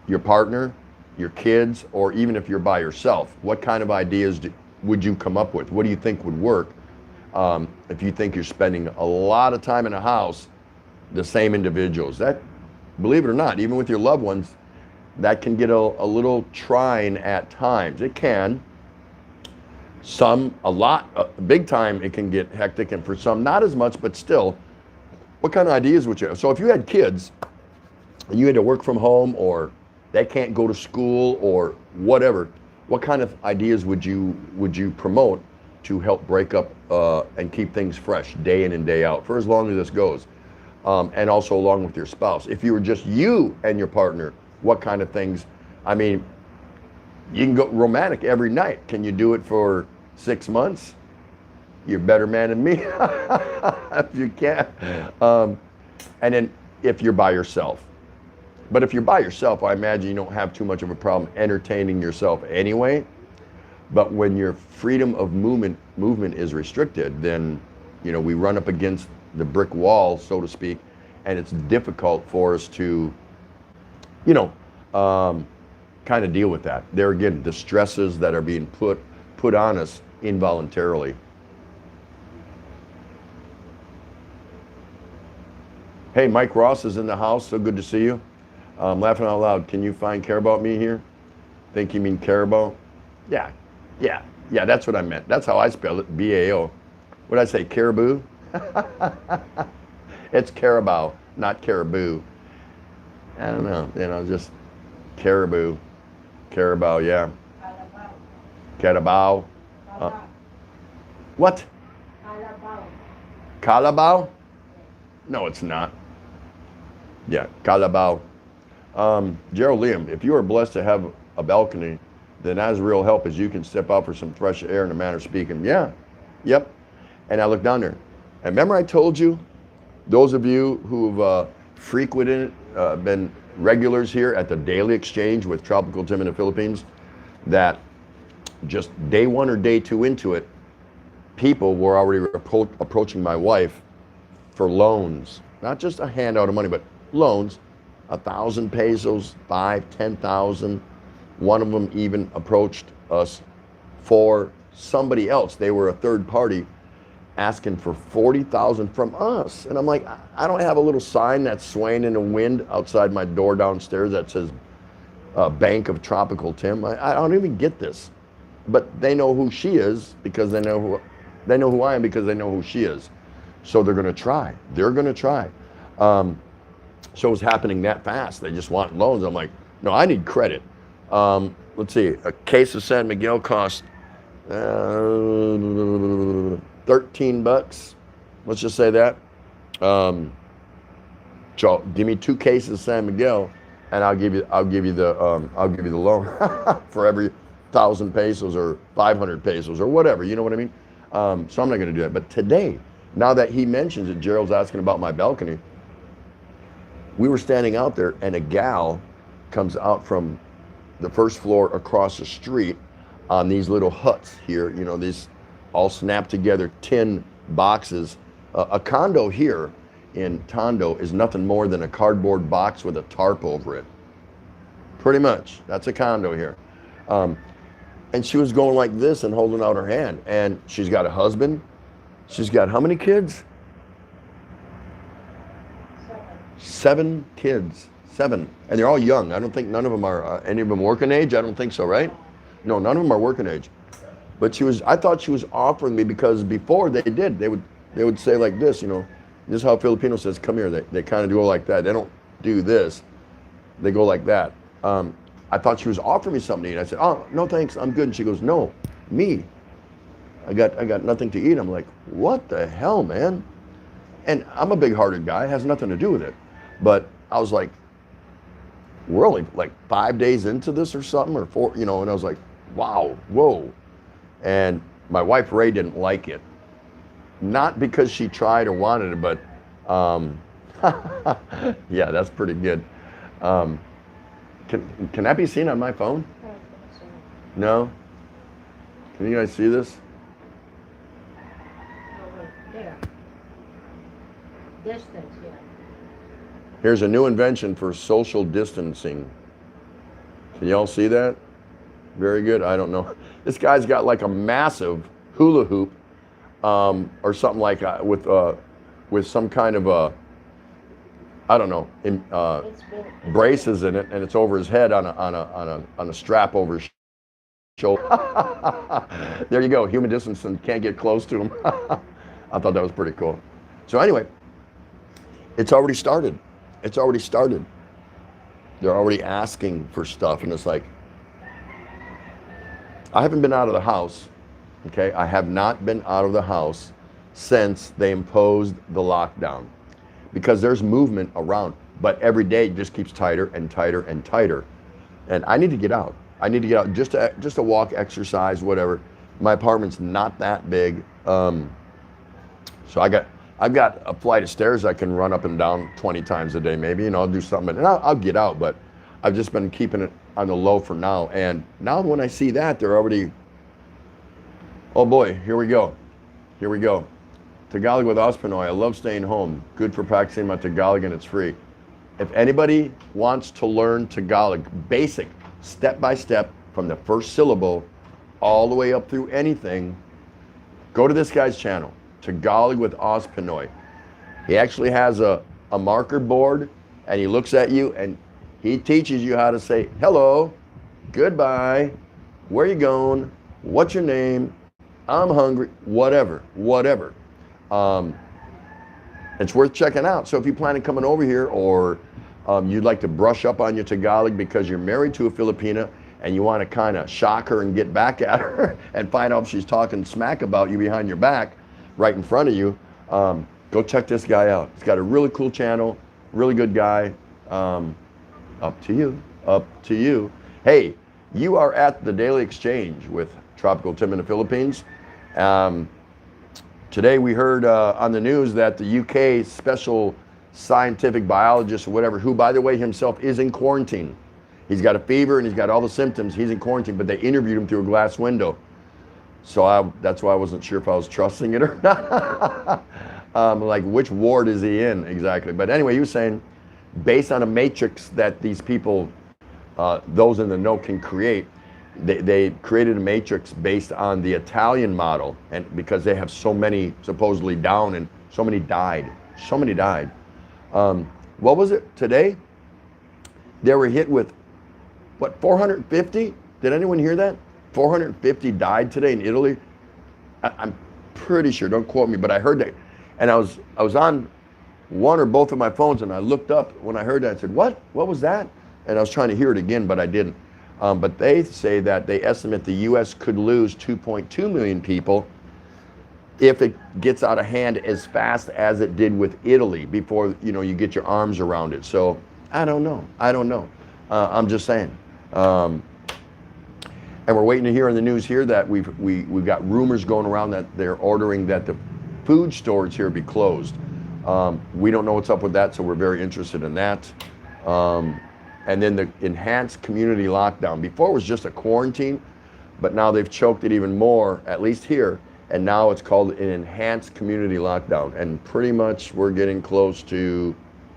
your partner, your kids, or even if you're by yourself? What kind of ideas would you come up with? What do you think would work if you think you're spending a lot of time in a house, the same individuals? That, believe it or not, even with your loved ones, that can get a little trying at times. It can. Some, a lot, big time, it can get hectic, and for some, not as much, but still, what kind of ideas would you have? So if you had kids, and you had to work from home, or they can't go to school, or whatever, what kind of ideas would you promote to help break up and keep things fresh day in and day out for as long as this goes? And also along with your spouse. If you were just you and your partner, what kind of things? I mean, you can go romantic every night. Can you do it for 6 months? You're a better man than me if you can. And then if you're by yourself. But if you're by yourself, I imagine you don't have too much of a problem entertaining yourself anyway. But when your freedom of movement is restricted, then, you know, we run up against the brick wall, so to speak, and it's difficult for us to, you know, kind of deal with that. There again, the stresses that are being put on us involuntarily. Hey, Mike Ross is in the house. So good to see you. Laughing out loud. Can you find care about me here? Think you mean Carabao? Yeah. That's what I meant. That's how I spell it. B-A-O. What did I say? Caribou? It's Carabao, not caribou. I don't know. You know, just caribou. Carabao, yeah. Carabao. What? Calabao? No, it's not. Yeah, Calabao. Gerald Liam, if you are blessed to have a balcony, then as real help as you can step out for some fresh air in a manner of speaking. Yeah, yep. And I look down there. And remember I told you, those of you who've frequented, been regulars here at the Daily Exchange with Tropical Tim in the Philippines, that just day one or day two into it, people were already approaching my wife for loans. Not just a handout of money, but loans. 1,000 pesos, 5, 10,000. One of them even approached us for somebody else. They were a third party asking for 40,000 from us. And I'm like, I don't have a little sign that's swaying in the wind outside my door downstairs that says Bank of Tropical Tim. I don't even get this. But they know who she is because they know who I am because they know who she is. So they're gonna try. They're gonna try. So it's happening that fast. They just want loans. I'm like, no, I need credit. Let's see, a case of San Miguel costs 13 bucks. Let's just say that. So give me 2 cases of San Miguel, and I'll give you the loan for every 1,000 pesos or 500 pesos or whatever. You know what I mean? So I'm not going to do that. But today, now that he mentions it, Gerald's asking about my balcony. We were standing out there, and a gal comes out from the first floor across the street on these little huts here. You know, these all snapped together tin boxes. A condo here in Tondo is nothing more than a cardboard box with a tarp over it. Pretty much, that's a condo here. And she was going like this and holding out her hand. And she's got a husband. She's got how many kids? 7 kids. 7. And they're all young. I don't think none of them are, any of them working age? I don't think so, right? No, none of them are working age. But I thought she was offering me, because before they would say like this, you know, this is how Filipino says, come here. They kind of do it like that. do this. They go like that. I thought she was offering me something to eat. I said, oh, no thanks, I'm good. And she goes, no, me. I got nothing to eat. I'm like, what the hell, man? And I'm a big-hearted guy. It has nothing to do with it. But I was like, we're only like 5 days into this or something, or 4, and I was like, wow, whoa. And my wife, Ray, didn't like it. Not because she tried or wanted it, but yeah, that's pretty good. Can that be seen on my phone? No? Can you guys see this? There. Distance, yeah. Here's a new invention for social distancing. Can y'all see that? Very good. I don't know. This guy's got like a massive hula hoop, or something like with some kind of a, I don't know, braces in it, and it's over his head on a strap over his shoulder. There you go. Human distancing, can't get close to him. I thought that was pretty cool. So anyway, it's already started. It's already started. They're already asking for stuff, and it's like, I haven't been out of the house, okay? I have not been out of the house since they imposed the lockdown, because there's movement around, but every day it just keeps tighter and tighter and tighter. And I need to get out. I need to get out just to walk, exercise, whatever. My apartment's not that big. So I've got a flight of stairs I can run up and down 20 times a day, maybe, I'll do something, and I'll get out, but I've just been keeping it on the low for now. And now when I see that, they're already, oh boy, here we go. Here we go. Tagalog with Ospinoy. I love staying home. Good for practicing my Tagalog, and it's free. If anybody wants to learn Tagalog, basic, step by step, from the first syllable all the way up through anything, go to this guy's channel, Tagalog with Ospinoy. He actually has a marker board, and he looks at you and he teaches you how to say hello, goodbye, where you going, what's your name, I'm hungry, whatever. It's worth checking out. So if you plan on coming over here, or you'd like to brush up on your Tagalog because you're married to a Filipina and you want to kind of shock her and get back at her and find out if she's talking smack about you behind your back right in front of you, go check this guy out. He's got a really cool channel, really good guy. Up to you, up to you. Hey, you are at the Daily Exchange with Tropical Tim in the Philippines. Today we heard on the news that the UK special scientific biologist or whatever, who by the way himself is in quarantine. He's got a fever and he's got all the symptoms. He's in quarantine, but they interviewed him through a glass window. So that's why I wasn't sure if I was trusting it or not. Like, which ward is he in exactly? But anyway, he was saying, based on a matrix that these people, those in the know, can create, they created a matrix based on the Italian model, and because they have so many supposedly down and so many died. What was it today? They were hit with, what, 450? Did anyone hear that? 450 died today in Italy. I'm pretty sure, don't quote me, but I heard that. And I was on one or both of my phones, and I looked up when I heard that. I said, what was that? And I was trying to hear it again, but I didn't. But they say that they estimate the US could lose 2.2 million people if it gets out of hand as fast as it did with Italy before you get your arms around it. So I don't know. I'm just saying. And we're waiting to hear in the news here that we've got rumors going around that they're ordering that the food stores here be closed. We don't know what's up with that, so we're very interested in that. And then the enhanced community lockdown. Before it was just a quarantine, but now they've choked it even more, at least here, and now it's called an enhanced community lockdown. And pretty much we're getting close to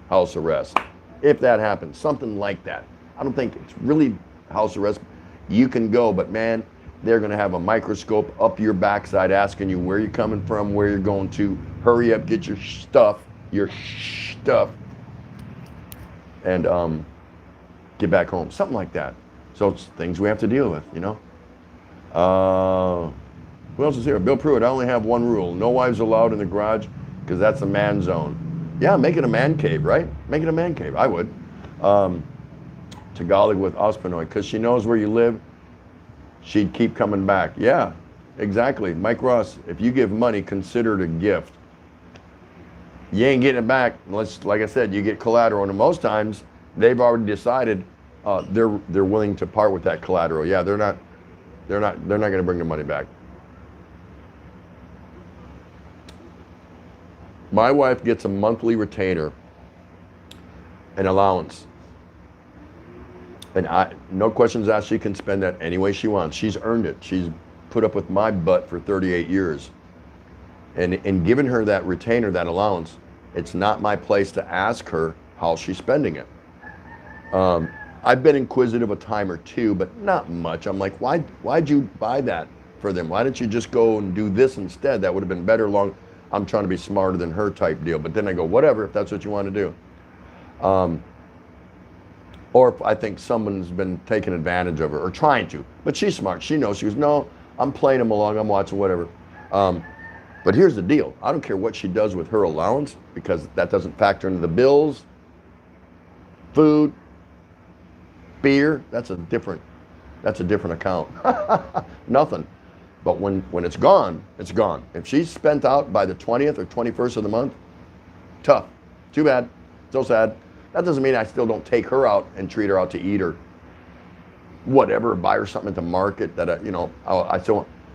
house arrest, if that happens, something like that. I don't think it's really house arrest. You can go, but man, they're gonna have a microscope up your backside asking you where you're coming from, where you're going to. Hurry up, get your stuff, and get back home, something like that. So it's things we have to deal with, Who else is here? Bill Pruitt. I only have one rule: no wives allowed in the garage, because that's a man zone. Yeah, make it a man cave, right? Make it a man cave. I would. Um, Tagalog with Ospinoy, because she knows where you live. She'd keep coming back. Yeah, exactly. Mike Ross, if you give money, consider it a gift. You ain't getting it back unless, like I said, you get collateral. And most times, they've already decided they're willing to part with that collateral. Yeah, they're not going to bring the money back. My wife gets a monthly retainer, an allowance. And no questions asked, she can spend that any way she wants. She's earned it. She's put up with my butt for 38 years. And in giving her that retainer, that allowance, it's not my place to ask her how she's spending it. I've been inquisitive a time or two, but not much. I'm like, why'd you buy that for them? Why didn't you just go and do this instead? That would have been better. I'm trying to be smarter than her type deal. But then I go, whatever, if that's what you want to do. Or if I think someone's been taking advantage of her or trying to. But she's smart. She knows. She goes, no, I'm playing them along. I'm watching whatever. But here's the deal. I don't care what she does with her allowance, because that doesn't factor into the bills, food, beer. That's a different account. Nothing. But when it's gone, it's gone. If she's spent out by the 20th or 21st of the month, tough. Too bad. So sad. That doesn't mean I still don't take her out and treat her out to eat or whatever, buy her something at the market that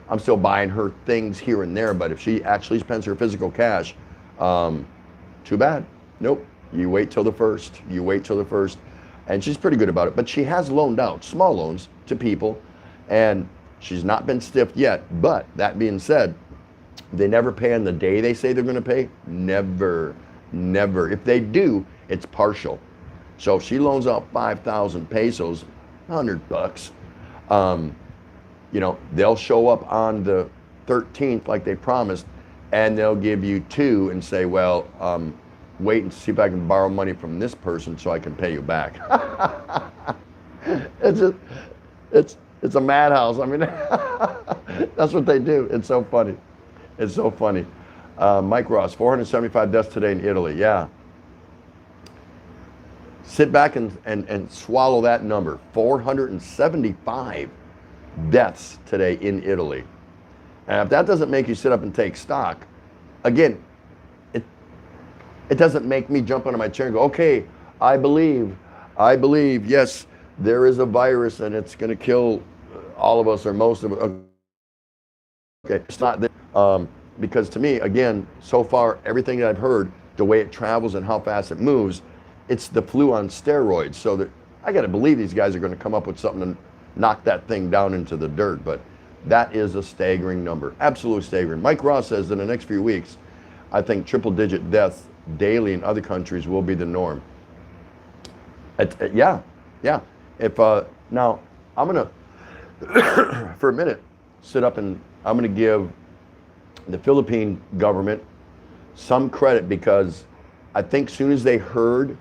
I'm still buying her things here and there. But if she actually spends her physical cash, too bad. Nope. You wait till the first. And she's pretty good about it. But she has loaned out small loans to people, and she's not been stiffed yet. But that being said, they never pay on the day they say they're going to pay. Never. If they do, it's partial. So if she loans out 5,000 pesos, $100, they'll show up on the 13th like they promised, and they'll give you two and say, well, wait and see if I can borrow money from this person so I can pay you back. It's a madhouse. I mean, that's what they do. It's so funny. Mike Ross, 475 deaths today in Italy. Yeah. Sit back and swallow that number. 475 deaths today in Italy. And if that doesn't make you sit up and take stock, again, it doesn't make me jump onto my chair and go, okay, I believe, yes, there is a virus and it's going to kill all of us or most of us. Okay, it's not there. Because to me, again, so far, everything that I've heard, the way it travels and how fast it moves, it's the flu on steroids. So that I got to believe these guys are going to come up with something to knock that thing down into the dirt. But that is a staggering number, absolutely staggering. Mike Ross says in the next few weeks, I think triple-digit deaths daily in other countries will be the norm. Yeah. If now I'm gonna for a minute sit up and I'm gonna give the Philippine government some credit, because I think soon as they heard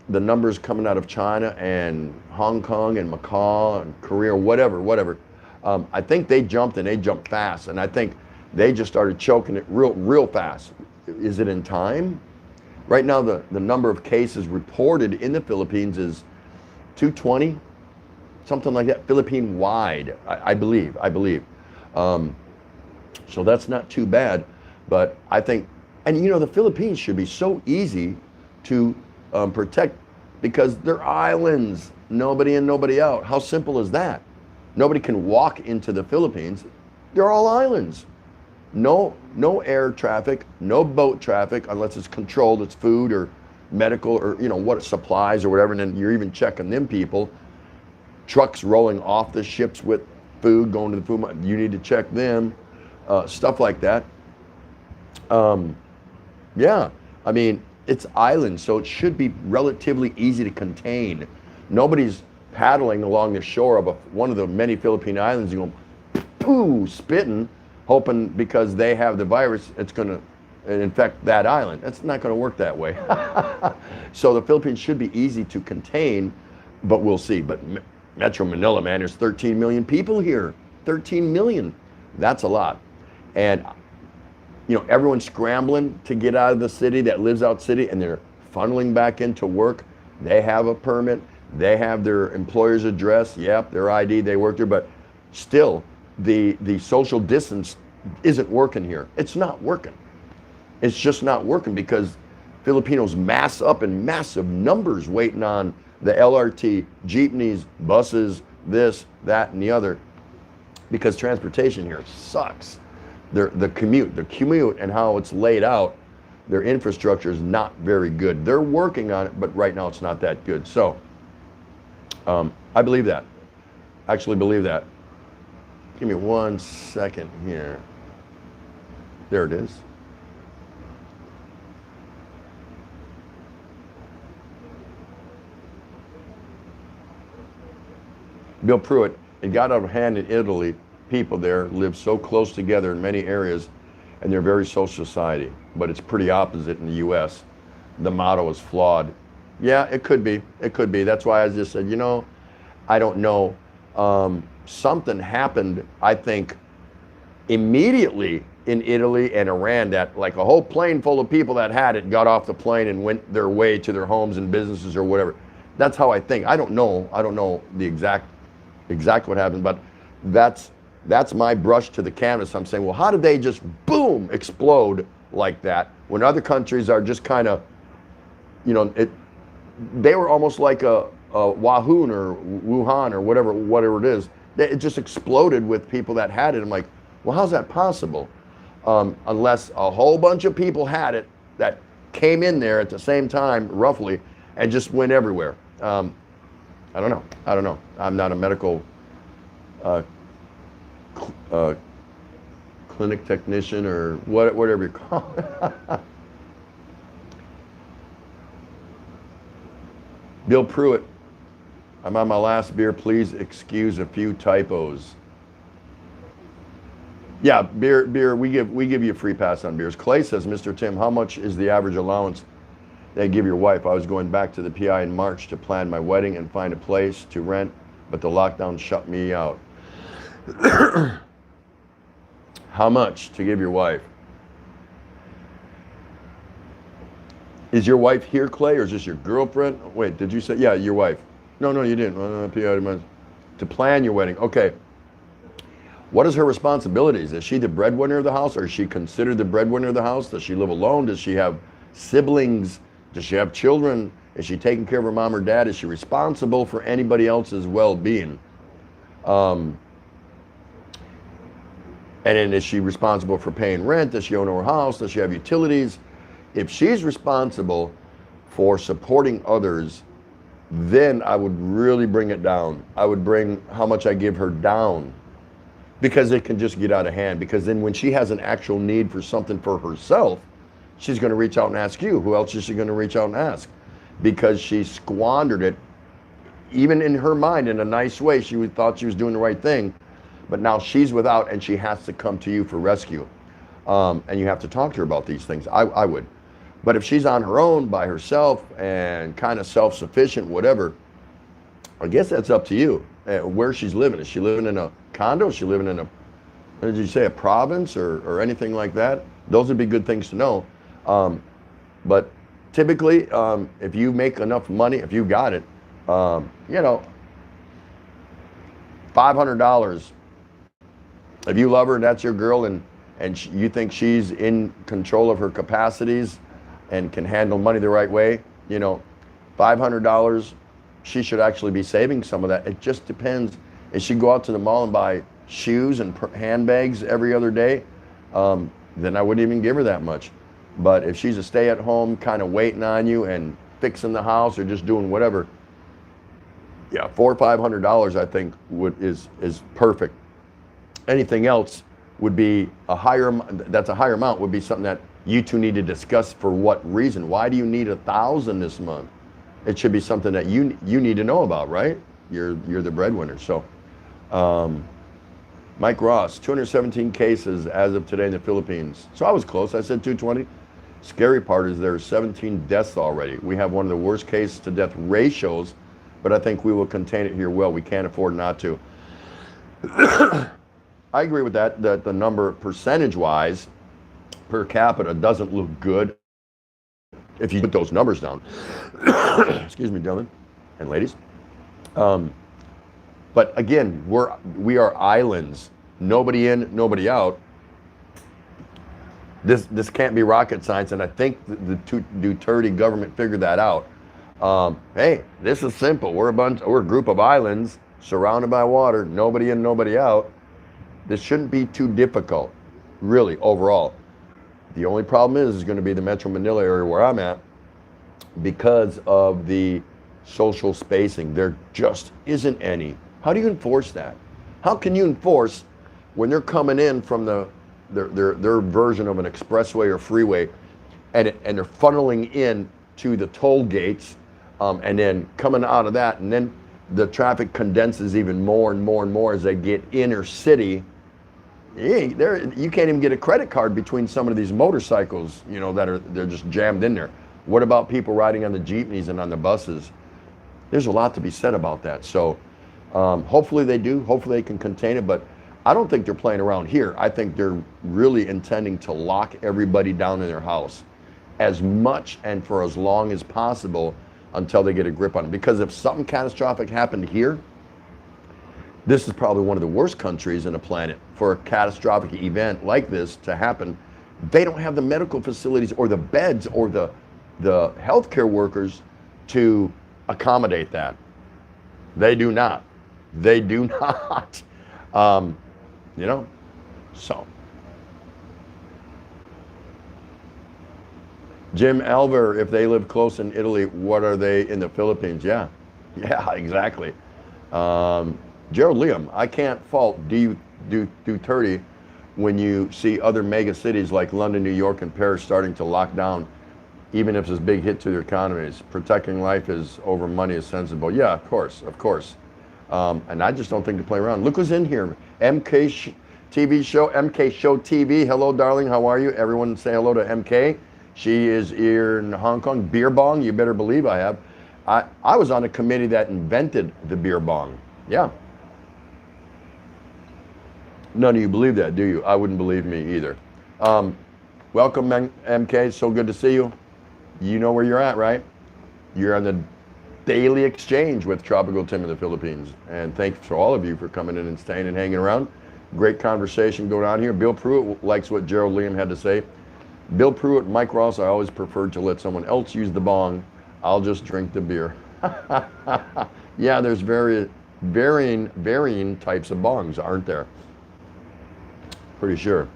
the numbers coming out of China and Hong Kong and Macau and Korea, whatever, I think they jumped fast, and I think they just started choking it real fast. Is it in time? Right now, the number of cases reported in the Philippines is 220, something like that, Philippine-wide, I believe. So that's not too bad, but I think, and the Philippines should be so easy to protect, because they're islands, nobody in, nobody out. How simple is that? Nobody can walk into the Philippines. They're all islands. No air traffic, no boat traffic, unless it's controlled, it's food or medical or what, supplies or whatever, and then you're even checking them people. Trucks rolling off the ships with food going to the food, you need to check them, stuff like that. Yeah, I mean, it's islands, so it should be relatively easy to contain. Nobody's paddling along the shore of one of the many Philippine islands and going, poo, spitting, hoping because they have the virus, it's going to infect that island. That's not going to work that way. So the Philippines should be easy to contain, but we'll see. But Metro Manila, man, there's 13 million people here. 13 million. That's a lot. And everyone's scrambling to get out of the city that lives out city, and they're funneling back into work. They have a permit. They have their employer's address. Yep, their ID. They work there, but still, the social distance isn't working here. It's not working. It's just not working because Filipinos mass up in massive numbers waiting on the LRT, jeepneys, buses, this, that, and the other, because transportation here sucks. The commute and how it's laid out, their infrastructure is not very good. They're working on it, but right now it's not that good. So I believe that. Actually believe that. Give me 1 second here. There it is. Bill Pruitt, it got out of hand in Italy. People there live so close together in many areas, and they're very social society. But it's pretty opposite in the U.S. The motto is flawed. Yeah, it could be. It could be. That's why I just said, I don't know. Something happened, I think, immediately in Italy and Iran, that like a whole plane full of people that had it got off the plane and went their way to their homes and businesses or whatever. That's how I think. I don't know the exact what happened, but that's my brush to the canvas. I'm saying, well, how did they just boom explode like that when other countries are just kind of, they were almost like a Wuhan or whatever it is. It just exploded with people that had it. I'm like, well, how's that possible? Unless a whole bunch of people had it that came in there at the same time, roughly, and just went everywhere. I don't know. I'm not a medical clinic technician or whatever you call it. Bill Pruitt, I'm on my last beer. Please excuse a few typos. Yeah, beer. We give you a free pass on beers. Clay says, Mr. Tim, how much is the average allowance they give your wife? I was going back to the PI in March to plan my wedding and find a place to rent, but the lockdown shut me out. How much to give your wife? Is your wife here, Clay, or is this your girlfriend? Wait, did you say, yeah, your wife? No, you didn't. PI to plan your wedding. Okay. What is her responsibilities? Is she the breadwinner of the house, or is she considered the breadwinner of the house? Does she live alone? Does she have siblings? Does she have children? Is she taking care of her mom or dad? Is she responsible for anybody else's well-being? And then is she responsible for paying rent? Does she own her house? Does she have utilities? If she's responsible for supporting others, then I would really bring it down. I would bring how much I give her down, because it can just get out of hand. Because then when she has an actual need for something for herself, she's going to reach out and ask you. Who else is she going to reach out and ask? Because she squandered it, even in her mind, in a nice way. She thought she was doing the right thing, but now she's without, and she has to come to you for rescue. And you have to talk to her about these things. I would. But if she's on her own, by herself, and kind of self-sufficient, whatever, I guess that's up to you. Where she's living. Is she living in a condo? Is she living in what did you say, a province or anything like that? Those would be good things to know. But typically, if you make enough money, if you got it, $500. If you love her and that's your girl, and you think she's in control of her capacities and can handle money the right way, $500, she should actually be saving some of that. It just depends. If she go out to the mall and buy shoes and handbags every other day, then I wouldn't even give her that much. But if she's a stay-at-home, kind of waiting on you and fixing the house or just doing whatever, yeah, $400 or $500 I think is perfect. Anything else would be a higher amount, would be something that you two need to discuss. For what reason? Why do you need $1,000 this month? It should be something that you need to know about, right? You're the breadwinner. So Mike Ross, 217 cases as of today in the Philippines. So I was close. I said 220. Scary part is there are 17 deaths already. We have one of the worst case to death ratios, but I think we will contain it here well. We can't afford not to. I agree with that the number percentage-wise per capita doesn't look good if you put those numbers down. Excuse me, gentlemen and ladies. But again, we are islands. Nobody in, nobody out. This can't be rocket science, and I think the Duterte government figured that out. Hey, this is simple. We're a group of islands surrounded by water. Nobody in, nobody out. This shouldn't be too difficult, really, overall. The only problem is going to be the Metro Manila area where I'm at, because of the social spacing. There just isn't any. How do you enforce that? How can you enforce when they're coming in from their version of an expressway or freeway, and they're funneling in to the toll gates, and then coming out of that, and then the traffic condenses even more and more and more as they get inner city. You can't even get a credit card between some of these motorcycles, you know, they're just jammed in there. What about people riding on the jeepneys and on the buses? There's a lot to be said about that. So hopefully they do. Hopefully they can contain it. But I don't think they're playing around here. I think they're really intending to lock everybody down in their house as much and for as long as possible until they get a grip on it. Because if something catastrophic happened here, this is probably one of the worst countries in the planet for a catastrophic event like this to happen. They don't have the medical facilities or the beds or the healthcare workers to accommodate that. They do not. They do not. You know, so. Jim Elver, if they live close in Italy, what are they in the Philippines? Yeah, exactly. Gerald Liam, I can't fault Duterte when you see other mega cities like London, New York, and Paris starting to lock down, even if it's a big hit to their economies. Protecting life is over money is sensible. Yeah, of course. And I just don't think to play around. Look who's in here. TV show, MK Show TV. Hello, darling. How are you? Everyone say hello to MK. She is here in Hong Kong. Beer bong, you better believe I have. I was on a committee that invented the beer bong. Yeah. None of you believe that, do you? I wouldn't believe me either. Welcome, MK. So good to see you. You know where you're at, right? You're on the daily exchange with Tropical Tim in the Philippines. And thanks to all of you for coming in and staying and hanging around. Great conversation going on here. Bill Pruitt likes what Gerald Liam had to say. Bill Pruitt, Mike Ross, I always preferred to let someone else use the bong. I'll just drink the beer. Yeah, there's varying types of bongs, aren't there? Pretty sure.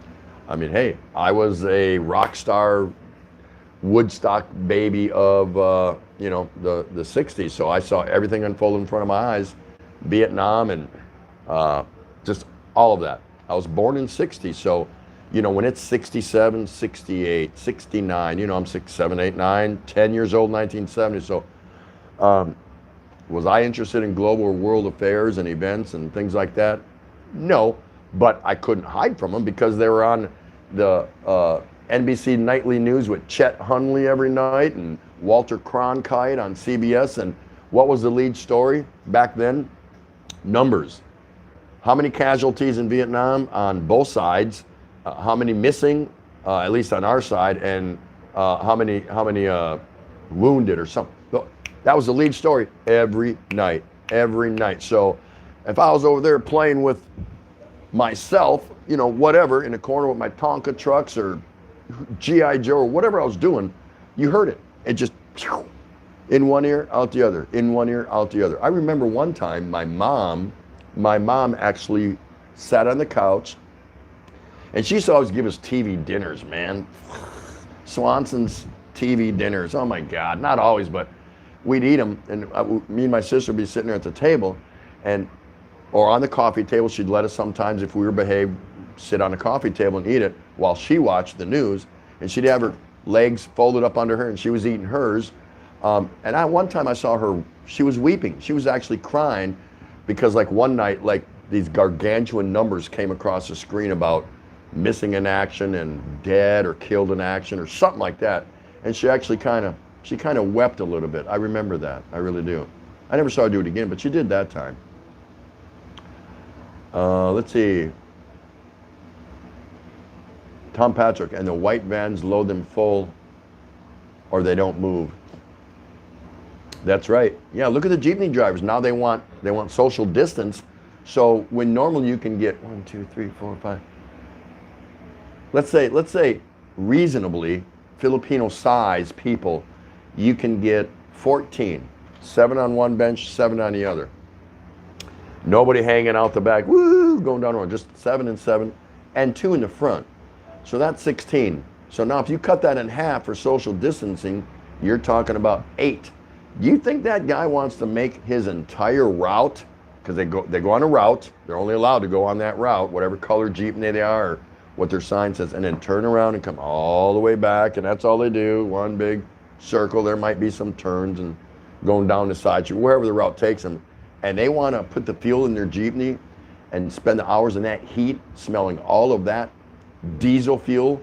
I mean, hey, I was a rock star Woodstock baby of, you know, the 60s. So I saw everything unfold in front of my eyes, Vietnam and just all of that. I was born in 60, so, you know, when it's 67, 68, 69, you know, I'm 6, 7, 8, 9, 10 years old, 1970. So was I interested in global world affairs and events and things like that? No, but I couldn't hide from them because they were on the NBC Nightly News with Chet Hunley every night and Walter Cronkite on CBS. And what was the lead story back then? Numbers. How many casualties in Vietnam on both sides? How many missing, at least on our side, and how many wounded or something? That was the lead story every night. So if I was over there playing with myself, you know, whatever, in a corner with my Tonka trucks or G.I. Joe or whatever I was doing, you heard it. It just, in one ear, out the other, in one ear, out the other. I remember one time my mom actually sat on the couch, and she used to always give us TV dinners, man. Swanson's TV dinners, oh my God, not always, but we'd eat them, and me and my sister would be sitting there at the table, or on the coffee table. She'd let us sometimes, if we were behaved, sit on the coffee table and eat it while she watched the news, and she'd have her legs folded up under her, and she was eating hers. And one time I saw her, she was weeping. She was actually crying because like one night, like these gargantuan numbers came across the screen about missing in action and dead or killed in action or something like that. And she actually kind of wept a little bit. I remember that. I really do. I never saw her do it again, but she did that time. Let's see. Tom Patrick, and the white vans load them full or they don't move. That's right. Yeah, look at the jeepney drivers. Now they want social distance. So when normally you can get 1, 2, 3, 4, 5. Let's say reasonably Filipino size people, you can get 14. 7 on one bench, 7 on the other. Nobody hanging out the back, woo, going down the road. Just 7 and 7, and 2 in the front. So that's 16. So now if you cut that in half for social distancing, you're talking about 8. Do you think that guy wants to make his entire route? Because they go on a route. They're only allowed to go on that route, whatever color jeepney they are, or what their sign says, and then turn around and come all the way back, and that's all they do. One big circle. There might be some turns and going down the side, wherever the route takes them. And they want to put the fuel in their jeepney and spend the hours in that heat, smelling all of that diesel fuel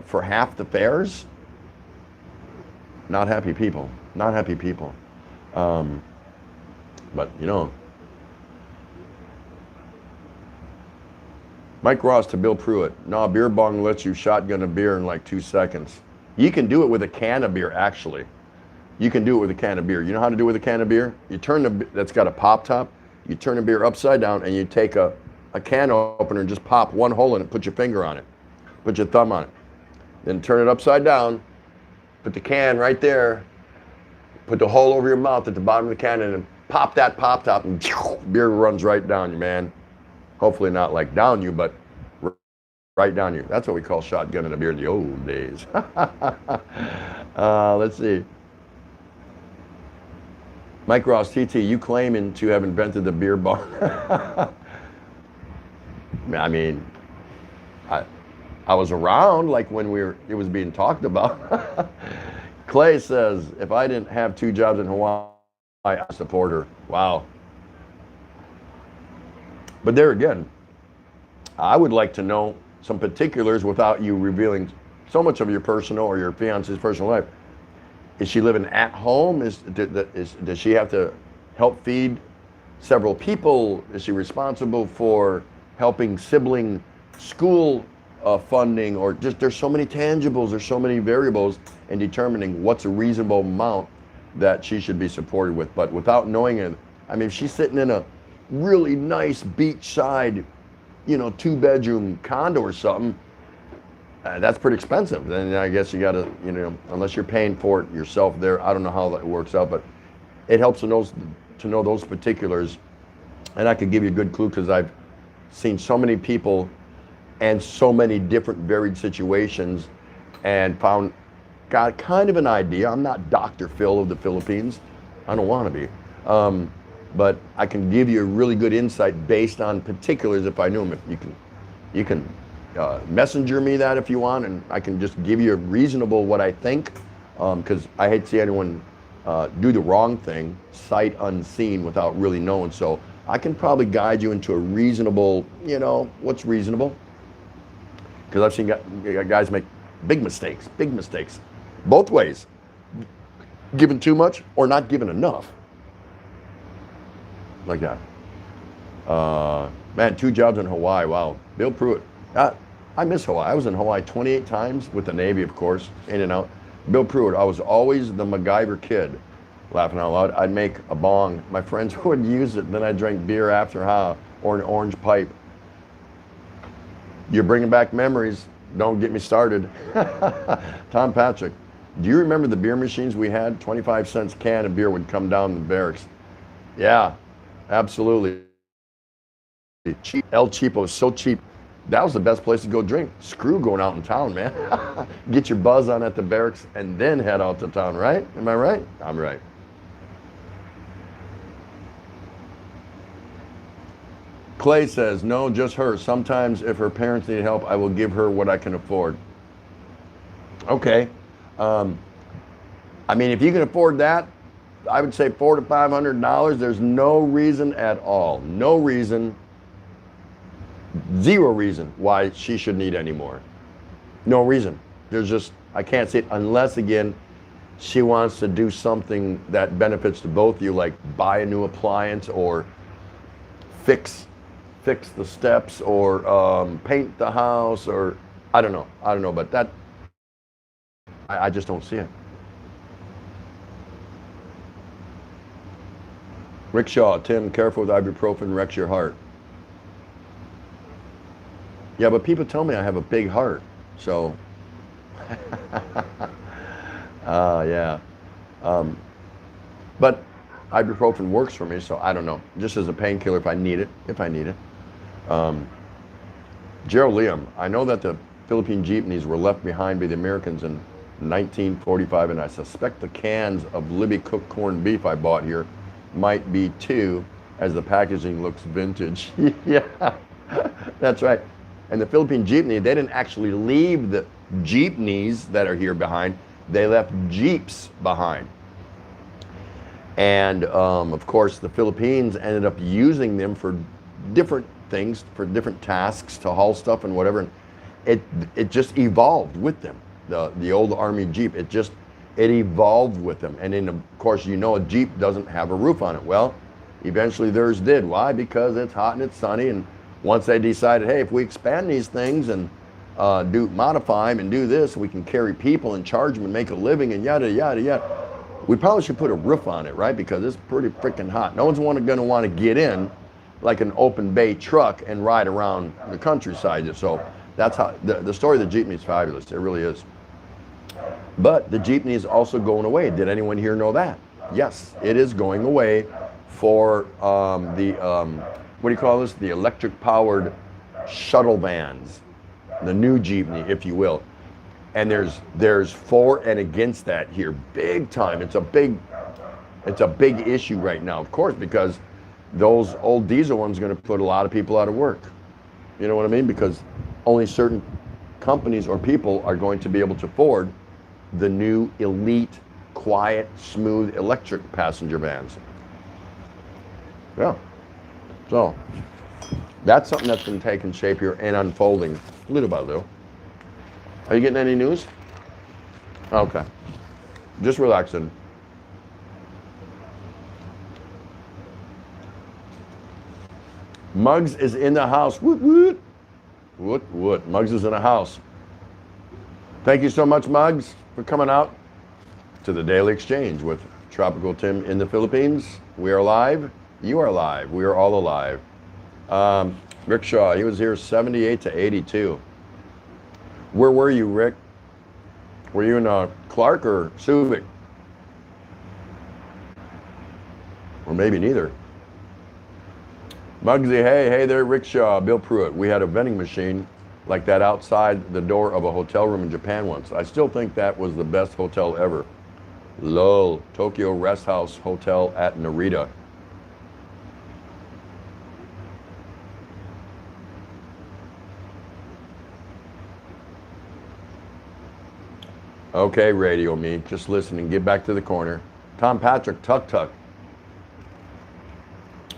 for half the fares. Not happy people. Not happy people. But, you know. Mike Ross to Bill Pruitt. No, beer bong lets you shotgun a beer in like 2 seconds. You can do it with a can of beer, actually. You can do it with a can of beer. You know how to do it with a can of beer? You turn that's got a pop top. You turn the beer upside down and you take a can opener and just pop one hole in it, put your finger on it, put your thumb on it. Then turn it upside down, put the can right there, put the hole over your mouth at the bottom of the can, and then pop that pop top, and beer runs right down you, man. Hopefully not like down you, but right down you. That's what we call shotgunning a beer in the old days. Let's see. Mike Ross, TT, you claiming to have invented the beer bong. I mean, I was around like when it was being talked about. Clay says, if I didn't have 2 jobs in Hawaii, I'd support her. Wow. But there again, I would like to know some particulars without you revealing so much of your personal or your fiance's personal life. Is she living at home? Does she have to help feed several people? Is she responsible for helping sibling school funding? Or just, there's so many tangibles, there's so many variables in determining what's a reasonable amount that she should be supported with. But without knowing it, I mean, if she's sitting in a really nice beachside, 2-bedroom condo or something, that's pretty expensive. Then I guess you got to, unless you're paying for it yourself there, I don't know how that works out, but it helps to know those particulars. And I could give you a good clue because I've seen so many people and so many different varied situations and got kind of an idea. I'm not Dr. Phil of the Philippines. I don't want to be. But I can give you a really good insight based on particulars if I knew them. If you can messenger me that if you want, and I can just give you a reasonable what I think, because I hate to see anyone do the wrong thing, sight unseen, without really knowing. So I can probably guide you into a reasonable, what's reasonable. Because I've seen guys make big mistakes, both ways. Giving too much or not giving enough. Like that. Man, 2 jobs in Hawaii, wow. Bill Pruitt. I miss Hawaii. I was in Hawaii 28 times with the Navy, of course, in and out. Bill Pruitt, I was always the MacGyver kid, laughing out loud. I'd make a bong. My friends would use it, then I'd drink beer after, or an orange pipe. You're bringing back memories. Don't get me started. Tom Patrick, do you remember the beer machines we had? 25 cents a can of beer would come down the barracks. Yeah, absolutely. Cheap. El Cheapo is so cheap. That was the best place to go drink. Screw going out in town, man. Get your buzz on at the barracks and then head out to town, right? Am I right? I'm right. Clay says, no, just her. Sometimes if her parents need help, I will give her what I can afford. Okay. I mean, if you can afford that, I would say $400 to $500. There's no reason at all. No reason. Zero reason why she should need any more. No reason. There's just, I can't see it unless, again, she wants to do something that benefits to both of you, like buy a new appliance or fix the steps or paint the house or I don't know. I don't know, but that I just don't see it. Rickshaw, Tim, careful with ibuprofen, wrecks your heart. Yeah, but people tell me I have a big heart, so. Yeah. But ibuprofen works for me, so I don't know. Just as a painkiller if I need it, Gerald Liam, I know that the Philippine jeepneys were left behind by the Americans in 1945, and I suspect the cans of Libby cooked corned beef I bought here might be too, as the packaging looks vintage. Yeah, that's right. And the Philippine jeepney, they didn't actually leave the jeepneys that are here behind. They left jeeps behind. And of course, the Philippines ended up using them for different things, for different tasks, to haul stuff and whatever. And it just evolved with them. The old Army Jeep, it evolved with them. And then of course, you know, a Jeep doesn't have a roof on it. Well, eventually theirs did. Why? Because it's hot and it's sunny. And once they decided, hey, if we expand these things and modify them and do this, we can carry people and charge them and make a living and yada, yada, yada. We probably should put a roof on it, right? Because it's pretty freaking hot. No one's going to want to get in like an open bay truck and ride around the countryside. So that's how the story of the jeepney is fabulous. It really is. But the jeepney is also going away. Did anyone here know that? Yes, it is going away for what do you call this? The electric powered shuttle vans, the new jeepney, if you will. And there's for and against that here, big time. It's a big issue right now, of course, because those old diesel ones are going to put a lot of people out of work. You know what I mean? Because only certain companies or people are going to be able to afford the new elite, quiet, smooth electric passenger vans. Yeah. So that's something that's been taking shape here and unfolding little by little. Are you getting any news? Okay. Just relaxing. Muggs is in the house. Woot, woot. Woot, woot. Muggs is in the house. Thank you so much, Muggs, for coming out to the Daily Exchange with Tropical Tim in the Philippines. We are live. You are live. We are all alive. Rickshaw, he was here 78 to 82. Where were you, Rick? Were you in Clark or Subic? Or maybe neither. Muggsy, hey there, Rickshaw, Bill Pruitt. We had a vending machine like that outside the door of a hotel room in Japan once. I still think that was the best hotel ever. Lol, Tokyo Rest House Hotel at Narita. Okay, Radio Me, just listening. Get back to the corner. Tom Patrick, Tuk Tuk.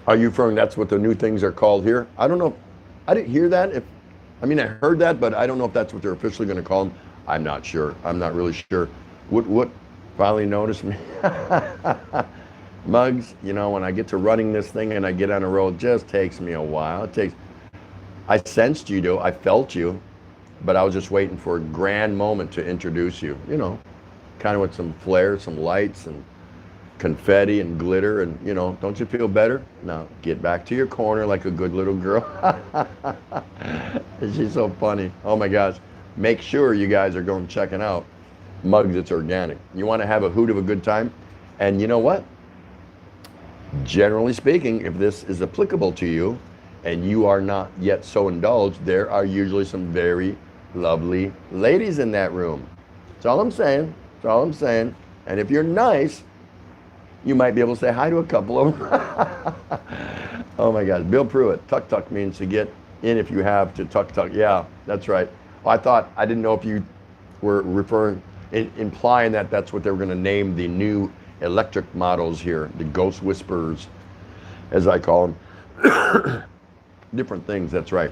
Are you referring that's what the new things are called here? I don't know. I didn't hear that. I heard that, but I don't know if that's what they're officially going to call them. I'm not sure. I'm not really sure. What finally noticed me? Muggs, you know, when I get to running this thing and I get on a road, it just takes me a while. I sensed you, though. I felt you. But I was just waiting for a grand moment to introduce you, you know, kind of with some flair, some lights and confetti and glitter and, you know, don't you feel better? Now get back to your corner like a good little girl. She's so funny. Oh my gosh. Make sure you guys are going checking out Muggs. It's organic. You want to have a hoot of a good time. And you know what? Generally speaking, if this is applicable to you and you are not yet so indulged, there are usually some very lovely ladies in that room. That's all I'm saying. That's all I'm saying. And if you're nice, you might be able to say hi to a couple of them. Oh my God. Bill Pruitt, Tuk Tuk means to get in if you have to Tuk Tuk. Yeah, that's right. Well, I didn't know if you were implying that that's what they were going to name the new electric models here, the Ghost Whisperers, as I call them. Different things, that's right.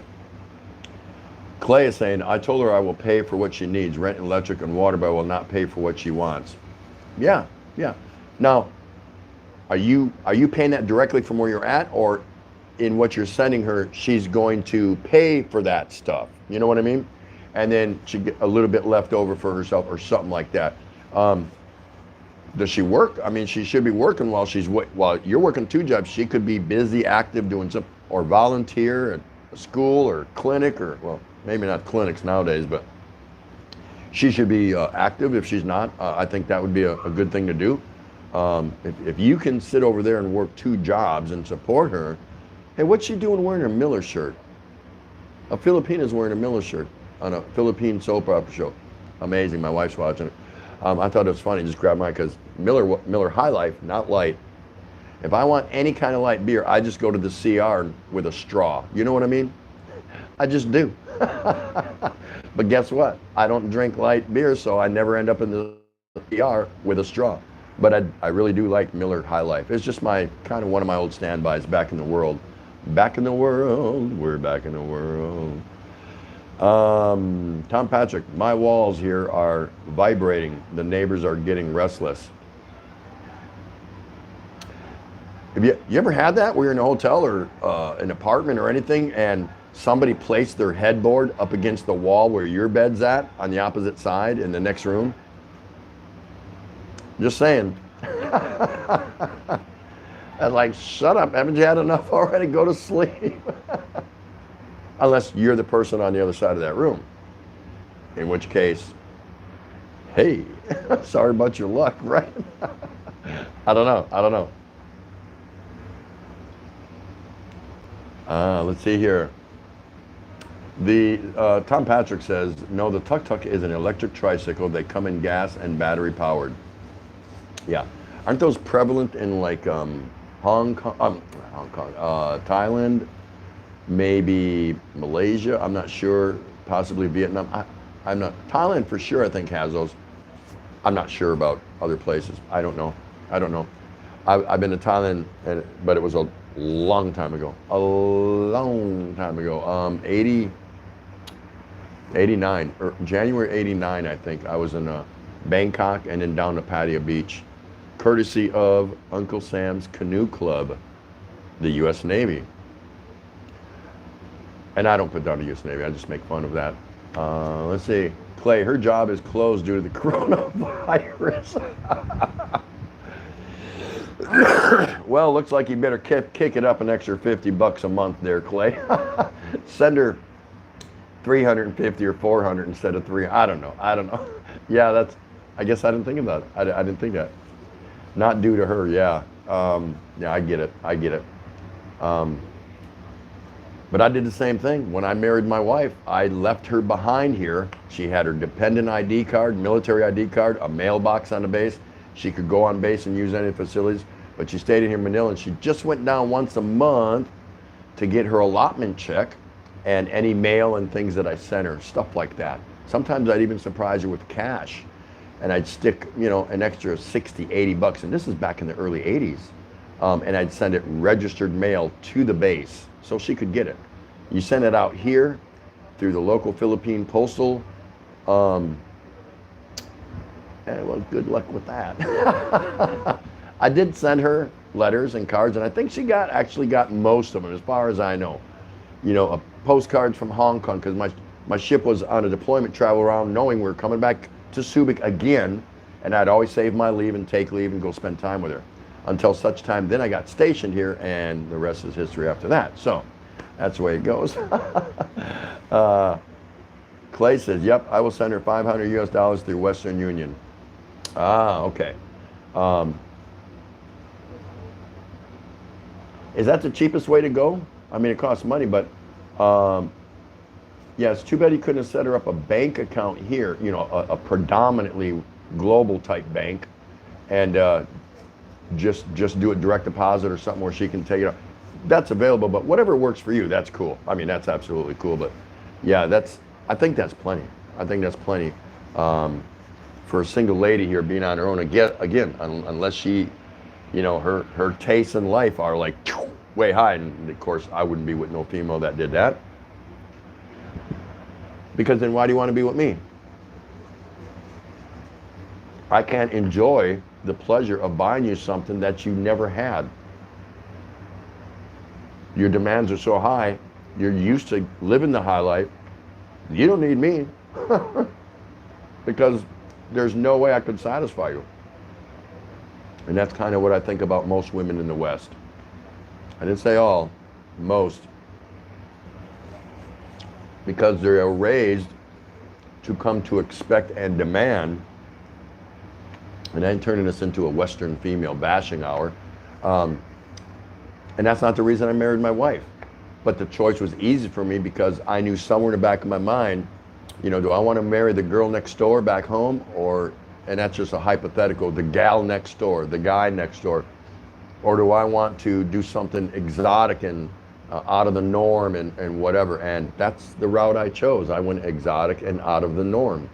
Clay is saying, I told her I will pay for what she needs, rent, electric, and water, but I will not pay for what she wants. Yeah. Now, are you paying that directly from where you're at, or in what you're sending her, she's going to pay for that stuff? You know what I mean? and then she get a little bit left over for herself or something like that. Does she work? I mean, she should be working while you're working 2 jobs. She could be busy, active, doing some, or volunteer at a school or clinic, or, well, maybe not clinics nowadays, but she should be active. If she's not, I think that would be a good thing to do. If you can sit over there and work 2 jobs and support her, hey, what's she doing wearing her Miller shirt? A Filipina's wearing a Miller shirt on a Philippine soap opera show. Amazing. My wife's watching it. I thought it was funny. Just grab mine because Miller High Life, not light. If I want any kind of light beer, I just go to the CR with a straw. You know what I mean? I just do. But guess what? I don't drink light beer, so I never end up in the CR with a straw. But I really do like Miller High Life. It's just my kind of one of my old standbys back in the world. Back in the world, we're back in the world. Tom Patrick, my walls here are vibrating. The neighbors are getting restless. Have you ever had that where you're in a hotel or an apartment or anything and somebody placed their headboard up against the wall where your bed's at on the opposite side in the next room? Just saying. I'm like, shut up. Haven't you had enough already? Go to sleep. Unless you're the person on the other side of that room. In which case, hey, sorry about your luck, right? I don't know. Let's see here. Tom Patrick says, no, the Tuk Tuk is an electric tricycle. They come in gas and battery powered. Yeah. Aren't those prevalent in like Hong Kong, Thailand, maybe Malaysia? I'm not sure. Possibly Vietnam. I'm not. Thailand for sure, I think, has those. I'm not sure about other places. I don't know. I've been to Thailand, but it was a long time ago. 89, or January 89, I think. I was in Bangkok and then down to Pattaya Beach, courtesy of Uncle Sam's Canoe Club, the U.S. Navy. And I don't put down the U.S. Navy, I just make fun of that. Let's see. Clay, her job is closed due to the coronavirus. Well, looks like you better kick it up an extra $50 a month there, Clay. Send her 350 or 400 instead of 3. I don't know. Yeah, I guess I didn't think about it. I didn't think that. Not due to her, yeah. Yeah, I get it. But I did the same thing. When I married my wife, I left her behind here. She had her dependent ID card, military ID card, a mailbox on the base. She could go on base and use any facilities, but she stayed in here in Manila, and she just went down once a month to get her allotment check and any mail and things that I sent her, stuff like that. Sometimes I'd even surprise her with cash, and I'd stick, an extra 60, $80, and this is back in the early 80s, and I'd send it registered mail to the base so she could get it. You send it out here through the local Philippine postal, well, good luck with that. I did send her letters and cards, and I think she actually got most of them, as far as I know. Postcards from Hong Kong, because my ship was on a deployment travel around, knowing we were coming back to Subic again, and I'd always save my leave and take leave and go spend time with her. Until such time, then I got stationed here, and the rest is history after that. So that's the way it goes. Clay says, yep, I will send her $500 US through Western Union. Okay. Is that the cheapest way to go? I mean, it costs money, but yeah, it's too bad you couldn't have set her up a bank account here, a predominantly global type bank, and just do a direct deposit or something where she can take it out. That's available, but whatever works for you, that's cool. I mean, that's absolutely cool, but yeah, I think that's plenty. For a single lady here being on her own, again, unless she, her tastes in life are like way high, and of course I wouldn't be with no female that did that, because then why do you want to be with me? I can't enjoy the pleasure of buying you something that you never had. Your demands are so high, you're used to living the high life. You don't need me. because there's no way I could satisfy you. And that's kind of what I think about most women in the West. I didn't say all, most. Because they're raised to come to expect and demand, and then turning this into a Western female bashing hour. And that's not the reason I married my wife. But the choice was easy for me because I knew somewhere in the back of my mind, do I want to marry the girl next door back home, and that's just a hypothetical, the gal next door, the guy next door, or do I want to do something exotic and out of the norm and whatever? And that's the route I chose. I went exotic and out of the norm.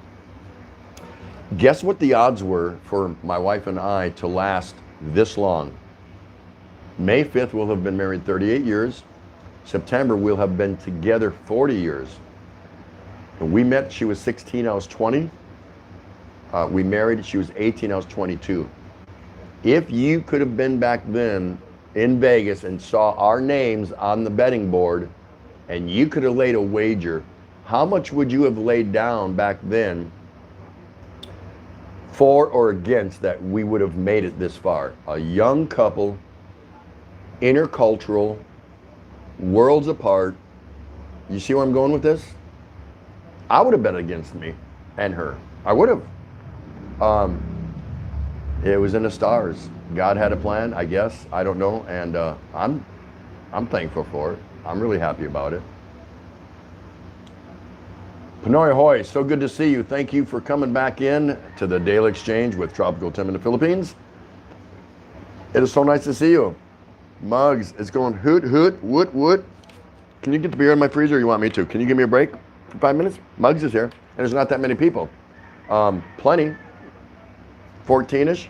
Guess what the odds were for my wife and I to last this long? May 5th, we'll have been married 38 years. September, we'll have been together 40 years. And we met, she was 16, I was 20. We married, she was 18, I was 22. If you could have been back then in Vegas and saw our names on the betting board and you could have laid a wager, how much would you have laid down back then for or against that we would have made it this far? A young couple, intercultural, worlds apart. You see where I'm going with this? I would have bet against me and her. I would have. It was in the stars. God had a plan, I guess. I don't know, and I'm thankful for it. I'm really happy about it. Pinoy Hoy, so good to see you. Thank you for coming back in to the Daily Exchange with Tropical Tim in the Philippines. It is so nice to see you. Muggs, it's going hoot, hoot, woot, woot. Can you get the beer in my freezer or you want me to? Can you give me a break for 5 minutes? Muggs is here, and there's not that many people. Plenty. 14-ish.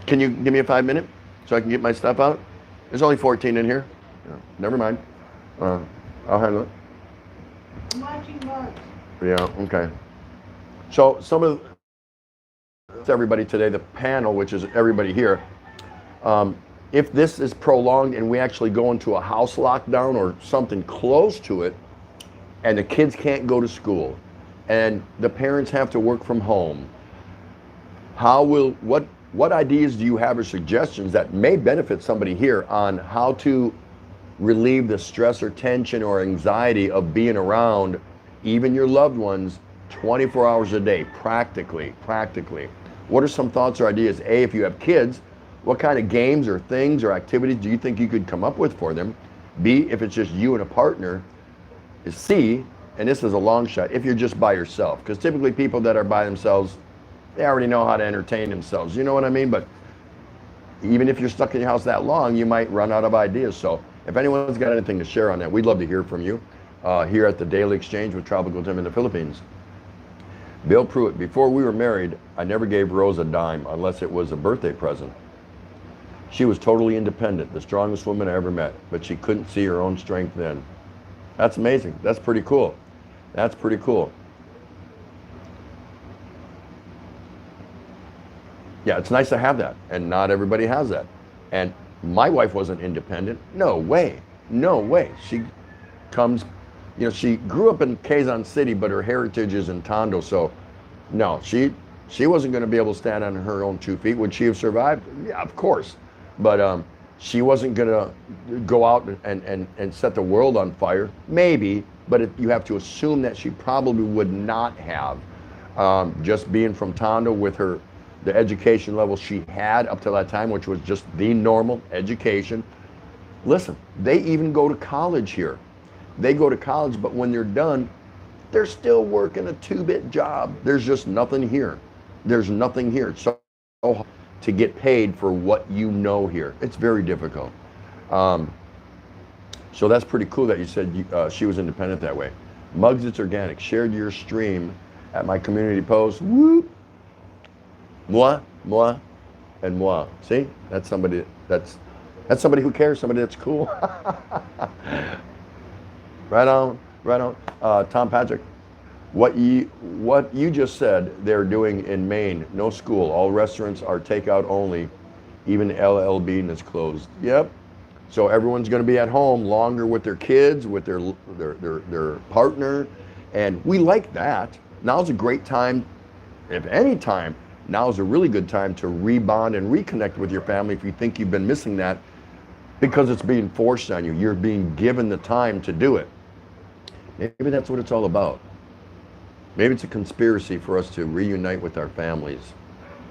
Can you give me a 5 minute so I can get my stuff out? There's only 14 in here. Yeah, never mind. I'll handle it. I'm watching Muggs. Yeah, okay. So some of everybody today, the panel, which is everybody here, if this is prolonged and we actually go into a house lockdown or something close to it, and the kids can't go to school, and the parents have to work from home, what ideas do you have or suggestions that may benefit somebody here on how to relieve the stress or tension or anxiety of being around even your loved ones 24 hours a day, practically? What are some thoughts or ideas? A, if you have kids, what kind of games or things or activities do you think you could come up with for them? B, if it's just you and a partner. C, and this is a long shot, if you're just by yourself, because typically people that are by themselves, they already know how to entertain themselves. You know what I mean? But even if you're stuck in your house that long, you might run out of ideas. So if anyone's got anything to share on that, we'd love to hear from you here at the Daily Exchange with Tropical Tim in the Philippines. Bill Pruitt, before we were married, I never gave Rose a dime unless it was a birthday present. She was totally independent, the strongest woman I ever met, but she couldn't see her own strength then. That's amazing. That's pretty cool. That's pretty cool. Yeah, it's nice to have that, and not everybody has that. And my wife wasn't independent. No way. No way. She comes, she grew up in Quezon City, but her heritage is in Tondo, so no, she wasn't going to be able to stand on her own 2 feet. Would she have survived? Yeah, of course. But she wasn't going to go out and set the world on fire. Maybe, but you have to assume that she probably would not have. Just being from Tondo with the education level she had up to that time, which was just the normal education. Listen, they even go to college here. They go to college, but when they're done, they're still working a 2-bit job. There's just nothing here. There's nothing here. It's so hard to get paid for what you know here. It's very difficult. So that's pretty cool that you said she was independent that way. Muggs, it's organic. Shared your stream at my community post. Whoop. Moi, and moi. See, that's somebody who cares. Somebody that's cool. Right on. Tom Patrick, what you just said they're doing in Maine. No school. All restaurants are takeout only. Even LL Bean is closed. Yep. So everyone's going to be at home longer with their kids, with their partner, And we like that. Now's a great time, if any time, now is a really good time to rebond and reconnect with your family if you think you've been missing that because it's being forced on you. You're being given the time to do it. Maybe that's what it's all about. Maybe it's a conspiracy for us to reunite with our families,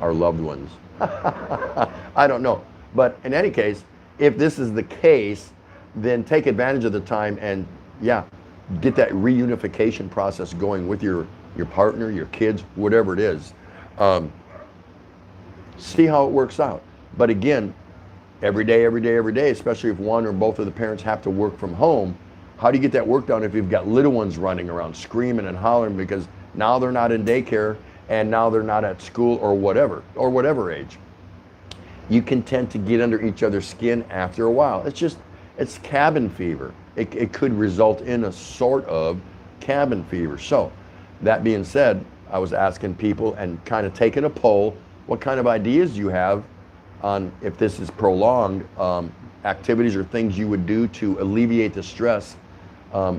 our loved ones. I don't know. But in any case, if this is the case, then take advantage of the time and, yeah, get that reunification process going with your partner, your kids, whatever it is. See how it works out. But again, every day, especially if one or both of the parents have to work from home, how do you get that work done if you've got little ones running around screaming and hollering because now they're not in daycare and now they're not at school or whatever age? You can tend to get under each other's skin after a while. It's cabin fever. It could result in a sort of cabin fever. So that being said, I was asking people and kind of taking a poll, what kind of ideas do you have on, if this is prolonged, activities or things you would do to alleviate the stress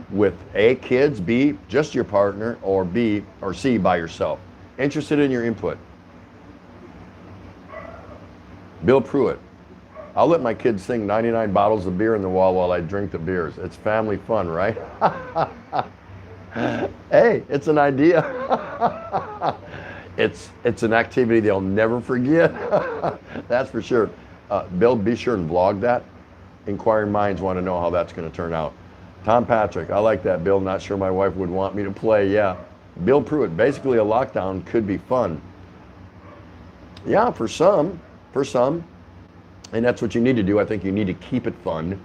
with A, kids, B, just your partner, or B, or C, by yourself. Interested in your input. Bill Pruitt. I'll let my kids sing 99 bottles of beer in the wall while I drink the beers. It's family fun, right? Hey, it's an idea. It's an activity they'll never forget. That's for sure. Bill, be sure and vlog that. Inquiring minds want to know how that's going to turn out. Tom Patrick, I like that, Bill. Not sure my wife would want me to play. Yeah. Bill Pruitt, basically a lockdown could be fun. Yeah, for some. And that's what you need to do. I think you need to keep it fun.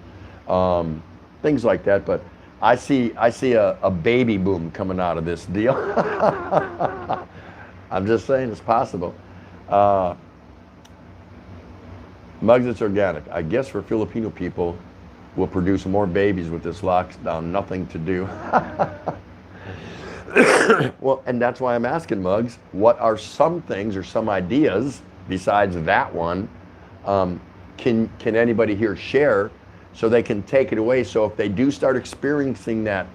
Things like that. But I see a baby boom coming out of this deal. I'm just saying it's possible. Mugs, it's organic. I guess for Filipino people, we'll produce more babies with this lockdown. Nothing to do. Well, and that's why I'm asking, Mugs, what are some things or some ideas besides that one can anybody here share so they can take it away? So if they do start experiencing that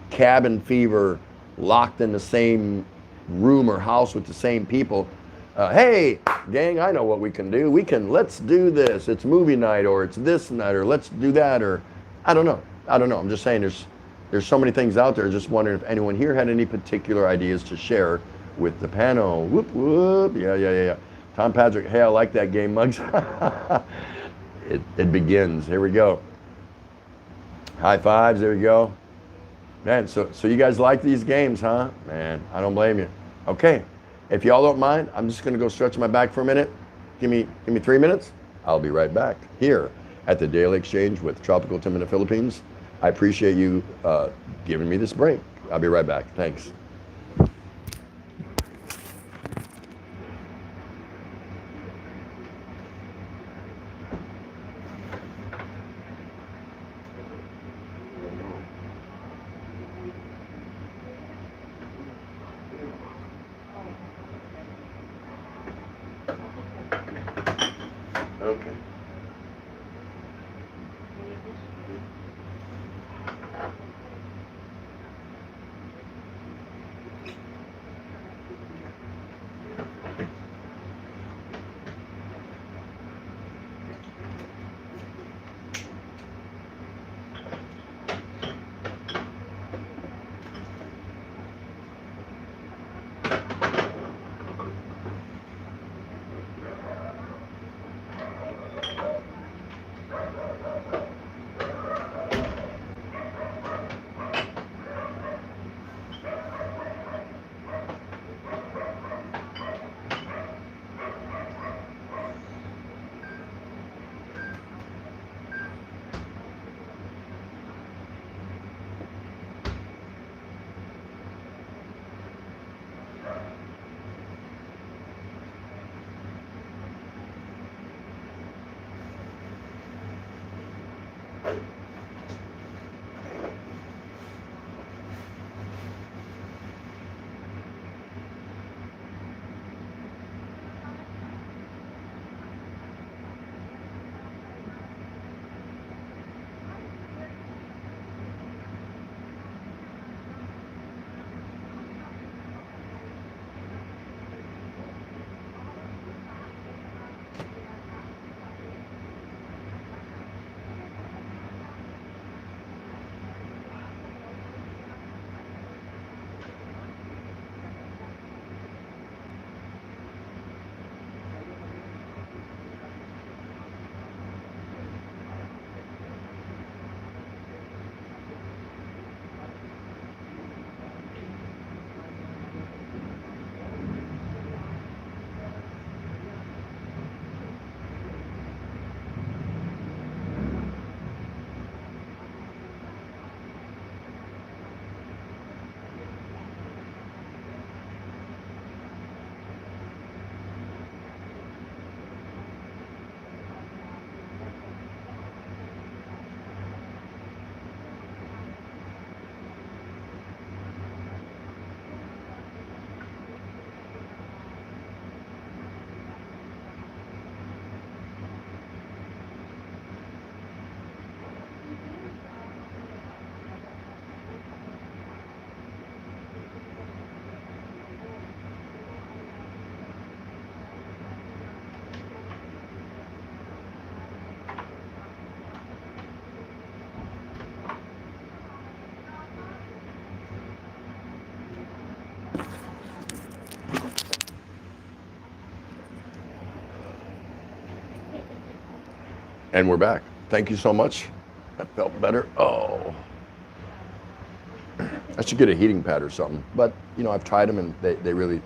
cabin fever, locked in the same room or house with the same people, hey, gang, I know what we can do. Let's do this. It's movie night, or it's this night, or let's do that, or I don't know. I'm just saying there's so many things out there. Just wondering if anyone here had any particular ideas to share with the panel. Whoop, whoop. Yeah. Tom Patrick, hey, I like that game, Mugs. It begins. Here we go. High fives, there we go. Man, so you guys like these games, huh? Man, I don't blame you. Okay, if y'all don't mind, I'm just gonna go stretch my back for a minute. Give me 3 minutes. I'll be right back here at the Daily Exchange with Tropical Tim in the Philippines. I appreciate you giving me this break. I'll be right back. Thanks. Okay. And we're back. Thank you so much. That felt better. Oh. I should get a heating pad or something. But, you know, I've tried them and they really,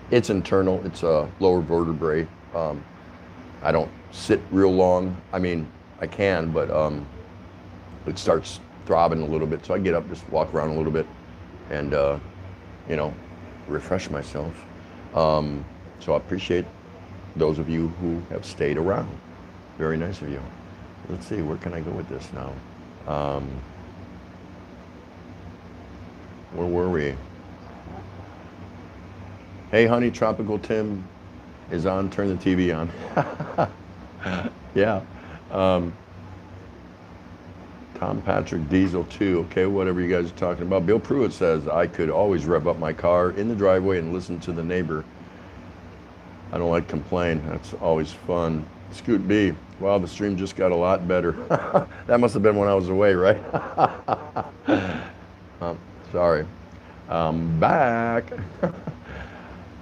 it's internal. It's a lower vertebrae. I don't sit real long. I mean, I can, but it starts throbbing a little bit. So I get up, just walk around a little bit and, you know, refresh myself. So I appreciate those of you who have stayed around. Very nice of you. Let's see, where can I go with this now? Where were we? Hey, honey, Tropical Tim is on. Turn the TV on. Yeah. Tom Patrick Diesel 2. Okay, whatever you guys are talking about. Bill Pruitt says, I could always rev up my car in the driveway and listen to the neighbor. I don't like complain. That's always fun. Scoot B. Wow, the stream just got a lot better. That must have been when I was away, right? Sorry. I'm back.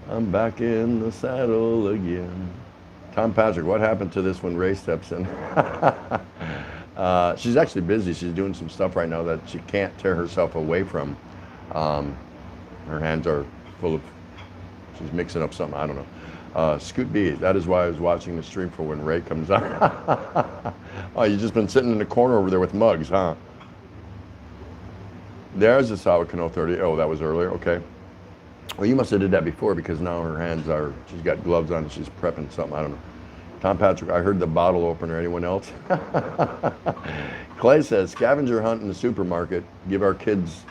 I'm back in the saddle again. Tom Patrick, what happened to this when Ray steps in? She's actually busy. She's doing some stuff right now that she can't tear herself away from. Her hands are full of, she's mixing up something, I don't know. Scoot B, that is why I was watching the stream for when Ray comes on. Oh, you've just been sitting in the corner over there with mugs, huh? There's the Sawa Cano 30. Oh, that was earlier, okay. Well, you must have did that before because now her hands are, she's got gloves on and she's prepping something, I don't know. Tom Patrick, I heard the bottle opener. Anyone else? Clay says, scavenger hunt in the supermarket. Give your kids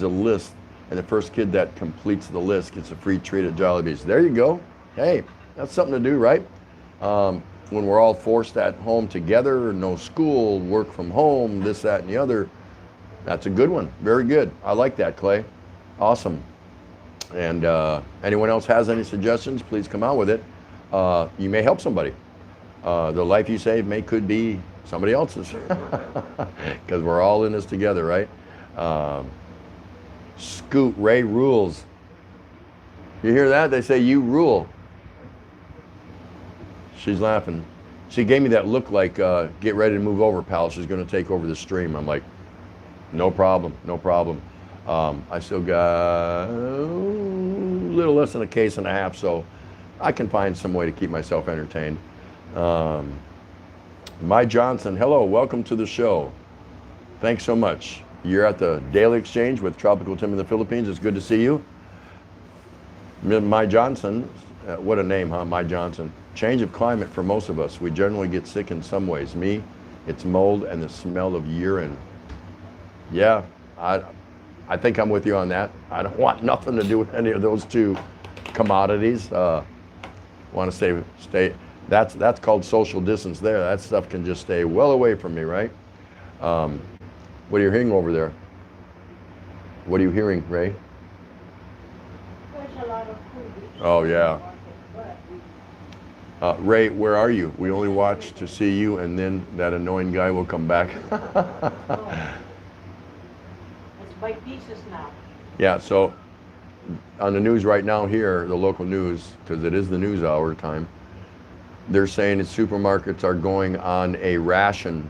a list, and the first kid that completes the list gets a free treat at Jollibee's. There you go. Hey, that's something to do, right? When we're all forced at home together, no school, work from home, this, that, and the other. That's a good one. Very good. I like that, Clay. Awesome. And anyone else has any suggestions, please come out with it. You may help somebody. The life you save could be somebody else's. Because we're all in this together, right? Scoot, Ray rules. You hear that? They say you rule. She's laughing. She gave me that look like, get ready to move over, pal. She's going to take over the stream. I'm like, no problem, no problem. I still got a little less than a case and a half, so I can find some way to keep myself entertained. My Johnson, hello, welcome to the show. Thanks so much. You're at the Daily Exchange with Tropical Tim in the Philippines. It's good to see you. My Johnson, what a name, huh? My Johnson. Change of climate for most of us. We generally get sick in some ways. Me, it's mold and the smell of urine. Yeah, I think I'm with you on that. I don't want nothing to do with any of those two commodities. Want to stay. That's called social distance there. That stuff can just stay well away from me, right? What are you hearing over there? What are you hearing, Ray? There's a lot of food. Oh, yeah. Ray, where are you? We only watch to see you, and then that annoying guy will come back. It's by pieces now. Yeah, so on the news right now here, the local news, because it is the news hour time, they're saying that supermarkets are going on a ration.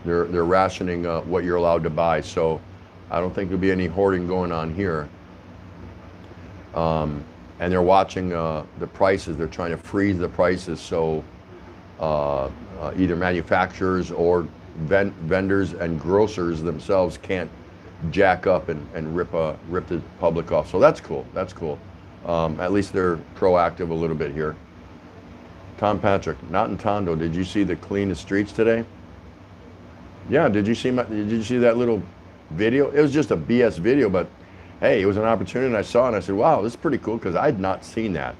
They're rationing what you're allowed to buy. So I don't think there'll be any hoarding going on here. And they're watching the prices. They're trying to freeze the prices so either manufacturers or vendors and grocers themselves can't jack up and rip the public off. So that's cool. That's cool. At least they're proactive a little bit here. Tom Patrick, not in Tondo. Did you see the cleanest streets today? Yeah. Did you see that little video? It was just a BS video, but hey, it was an opportunity, and I saw it, and I said, wow, this is pretty cool, because I had not seen that,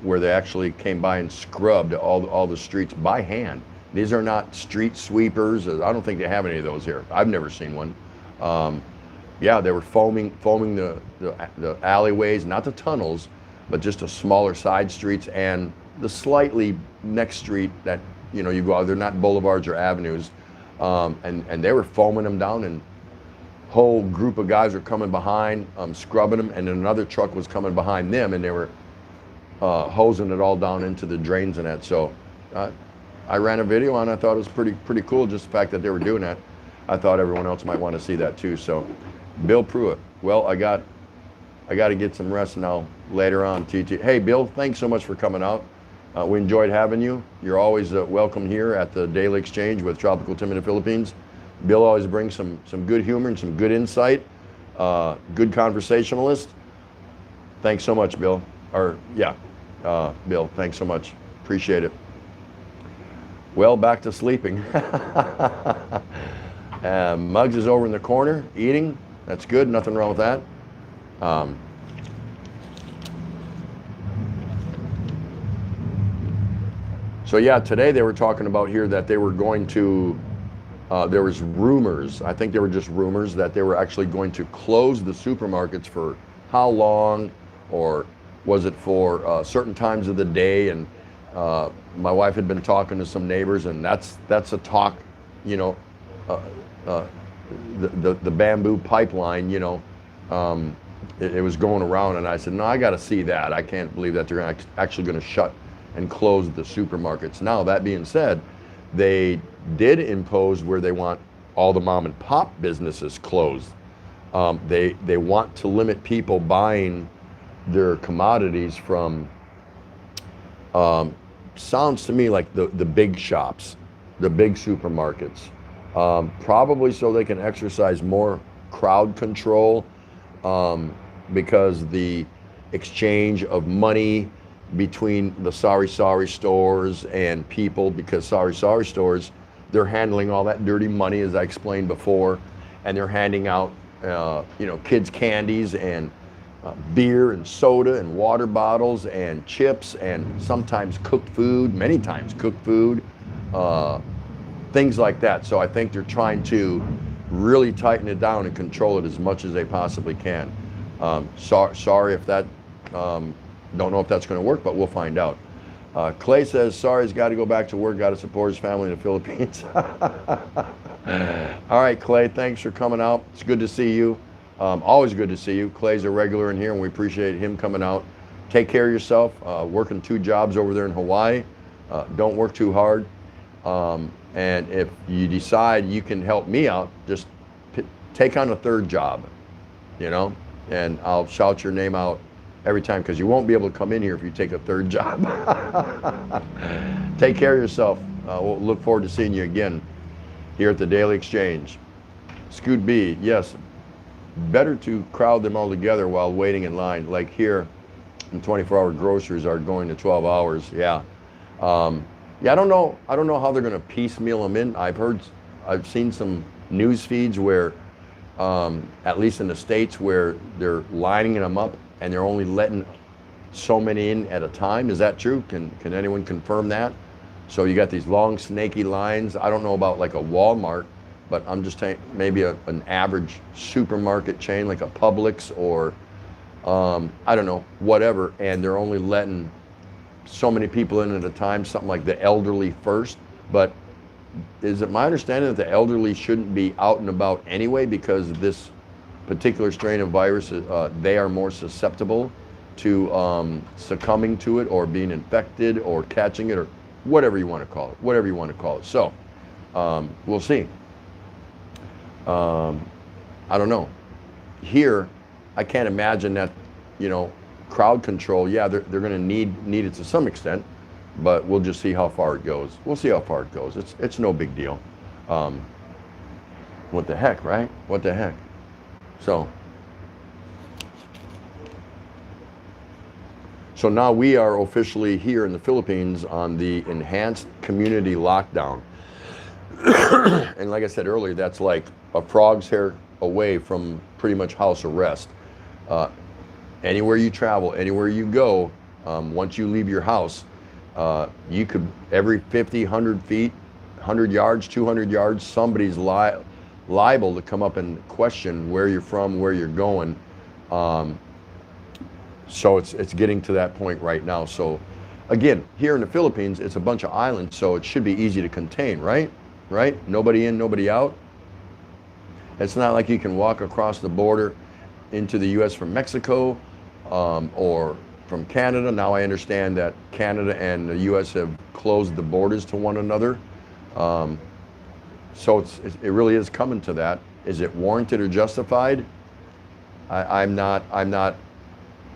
where they actually came by and scrubbed all the streets by hand. These are not street sweepers. I don't think they have any of those here. I've never seen one. Yeah, they were foaming the alleyways, not the tunnels, but just the smaller side streets and the slightly next street that, you know, you go out. They're not boulevards or avenues. And they were foaming them down, and whole group of guys were coming behind, scrubbing them, and then another truck was coming behind them, and they were hosing it all down into the drains and that. So I ran a video on it. I thought it was pretty cool, just the fact that they were doing that. I thought everyone else might want to see that too. So, Bill Pruitt. Well, I got to get some rest now later on, TT. Hey, Bill, thanks so much for coming out. We enjoyed having you. You're always welcome here at the Daily Exchange with Tropical Tim in the Philippines. Bill always brings some good humor and some good insight. Good conversationalist. Thanks so much, Bill. Bill, thanks so much. Appreciate it. Well, back to sleeping. Muggs is over in the corner eating. That's good. Nothing wrong with that. So yeah, today they were talking about here that they were going to, there was rumors, I think they were just rumors, that they were actually going to close the supermarkets for how long, or was it for certain times of the day? And my wife had been talking to some neighbors, and that's a talk, you know, the bamboo pipeline, you know, it was going around, and I said, no, I got to see that. I can't believe that they're actually going to shut and close the supermarkets. Now, that being said, they did impose where they want all the mom and pop businesses closed. They want to limit people buying their commodities from, sounds to me like the big shops, the big supermarkets, probably so they can exercise more crowd control, because the exchange of money between the Sari Sari stores and people, because Sari Sari stores, they're handling all that dirty money, as I explained before, and they're handing out kids candies and beer and soda and water bottles and chips and sometimes cooked food, many times cooked food, things like that. So I think they're trying to really tighten it down and control it as much as they possibly can. Sorry if that, don't know if that's going to work, but we'll find out. Clay says, sorry, he's got to go back to work, got to support his family in the Philippines. All right, Clay, thanks for coming out. It's good to see you. Always good to see you. Clay's a regular in here, and we appreciate him coming out. Take care of yourself. Working 2 jobs over there in Hawaii. Don't work too hard. And if you decide you can help me out, just take on a 3rd job, you know, and I'll shout your name out every time, because you won't be able to come in here if you take a 3rd job. Take care of yourself. We'll look forward to seeing you again here at the Daily Exchange. Scoot B, yes, better to crowd them all together while waiting in line, like here, and 24-hour groceries are going to 12 hours. Yeah. Yeah, I don't know how they're going to piecemeal them in. I've seen some news feeds where, at least in the States, where they're lining them up and they're only letting so many in at a time. Is that true? Can anyone confirm that? So you got these long snaky lines. I don't know about like a Walmart, but I'm just saying maybe an average supermarket chain like a Publix or I don't know, whatever, and they're only letting so many people in at a time, something like the elderly first. But is it my understanding that the elderly shouldn't be out and about anyway, because this particular strain of virus, they are more susceptible to succumbing to it or being infected or catching it, or whatever you want to call it, So we'll see. I don't know. Here, I can't imagine that, you know, crowd control, yeah, they're going to need it to some extent, but we'll just see how far it goes. We'll see how far it goes. It's no big deal. What the heck, right? What the heck? So now we are officially here in the Philippines on the enhanced community lockdown. And like I said earlier, that's like a frog's hair away from pretty much house arrest. Anywhere you travel, anywhere you go, once you leave your house, you could, every 50, 100 feet, 100 yards, 200 yards, somebody's liable to come up and question where you're from, where you're going. So it's getting to that point right now. So again, here in the Philippines, it's a bunch of islands, so it should be easy to contain, right? Right? Nobody in, nobody out. It's not like you can walk across the border into the U.S. from Mexico, or from Canada. Now I understand that Canada and the U.S. have closed the borders to one another. So it really is coming to that. Is it warranted or justified? I'm not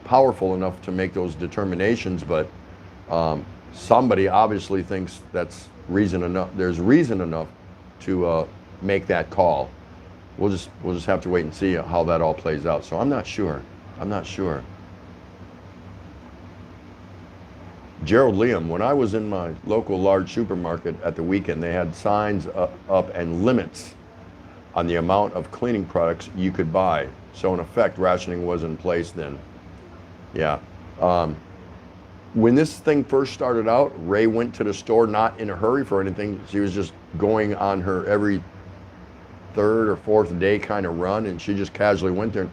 powerful enough to make those determinations, but somebody obviously thinks that's reason enough. There's reason enough to make that call. We'll just have to wait and see how that all plays out. So I'm not sure. Gerald Liam, when I was in my local large supermarket at the weekend, they had signs up and limits on the amount of cleaning products you could buy. So in effect, rationing was in place then. Yeah. When this thing first started out, Ray went to the store not in a hurry for anything. She was just going on her every third or fourth day kind of run, and she just casually went there.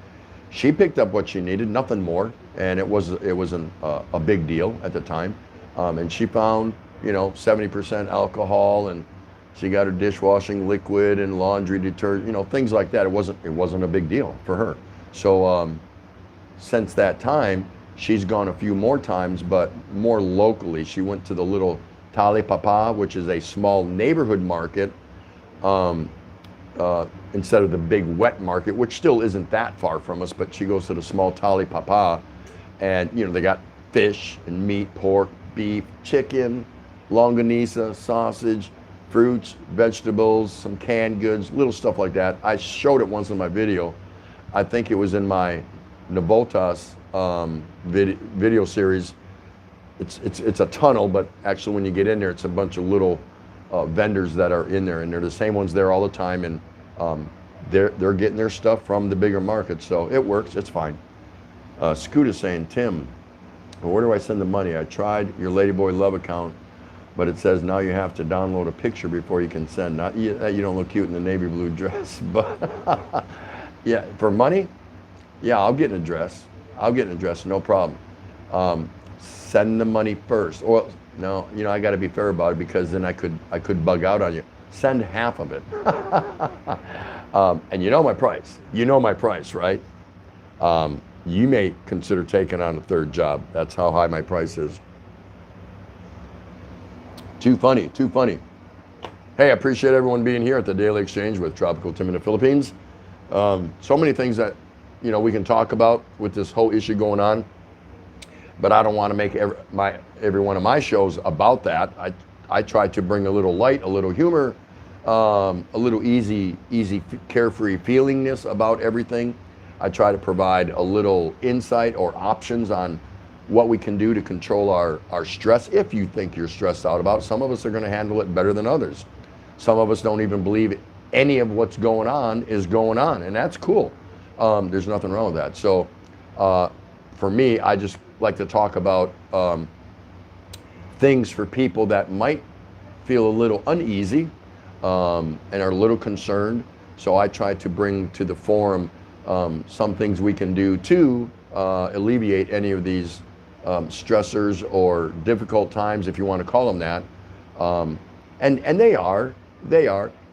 She picked up what she needed, nothing more, and it wasn't a big deal at the time. And she found 70% alcohol, and she got her dishwashing liquid and laundry detergent, things like that. It wasn't a big deal for her. So since that time, she's gone a few more times, but more locally. She went to the little Tali Papa, which is a small neighborhood market, instead of the big wet market, which still isn't that far from us, but she goes to the small Tali Papa, and they got fish and meat, pork, beef, chicken, longanisa, sausage, fruits, vegetables, some canned goods, little stuff like that. I showed it once in my video. I think it was in my Novotas video series. It's a tunnel, but actually when you get in there, it's a bunch of little vendors that are in there, and they're the same ones there all the time, and they're getting their stuff from the bigger market, so it works. It's fine. Scooter's saying, Tim, where do I send the money? I tried your Ladyboy Love account, but it says now you have to download a picture before you can send. Not you don't look cute in the navy blue dress, but yeah, for money, yeah, I'll get an address. No problem. Send the money first. Or no, I got to be fair about it, because then I could bug out on you. Send half of it. And my price. My price, right? You may consider taking on a third job. That's how high my price is. Too funny. Hey, I appreciate everyone being here at the Daily Exchange with Tropical Tim in the Philippines. So many things that we can talk about with this whole issue going on, but I don't want to make every one of my shows about that. I try to bring a little light, a little humor, a little easy, carefree feelingness about everything. I try to provide a little insight or options on what we can do to control our stress. If you think you're stressed out about it, some of us are going to handle it better than others. Some of us don't even believe any of what's going on is going on, and that's cool. There's nothing wrong with that. So for me, I just like to talk about things for people that might feel a little uneasy and are a little concerned. So I try to bring to the forum some things we can do to alleviate any of these stressors or difficult times, if you want to call them that. And they are,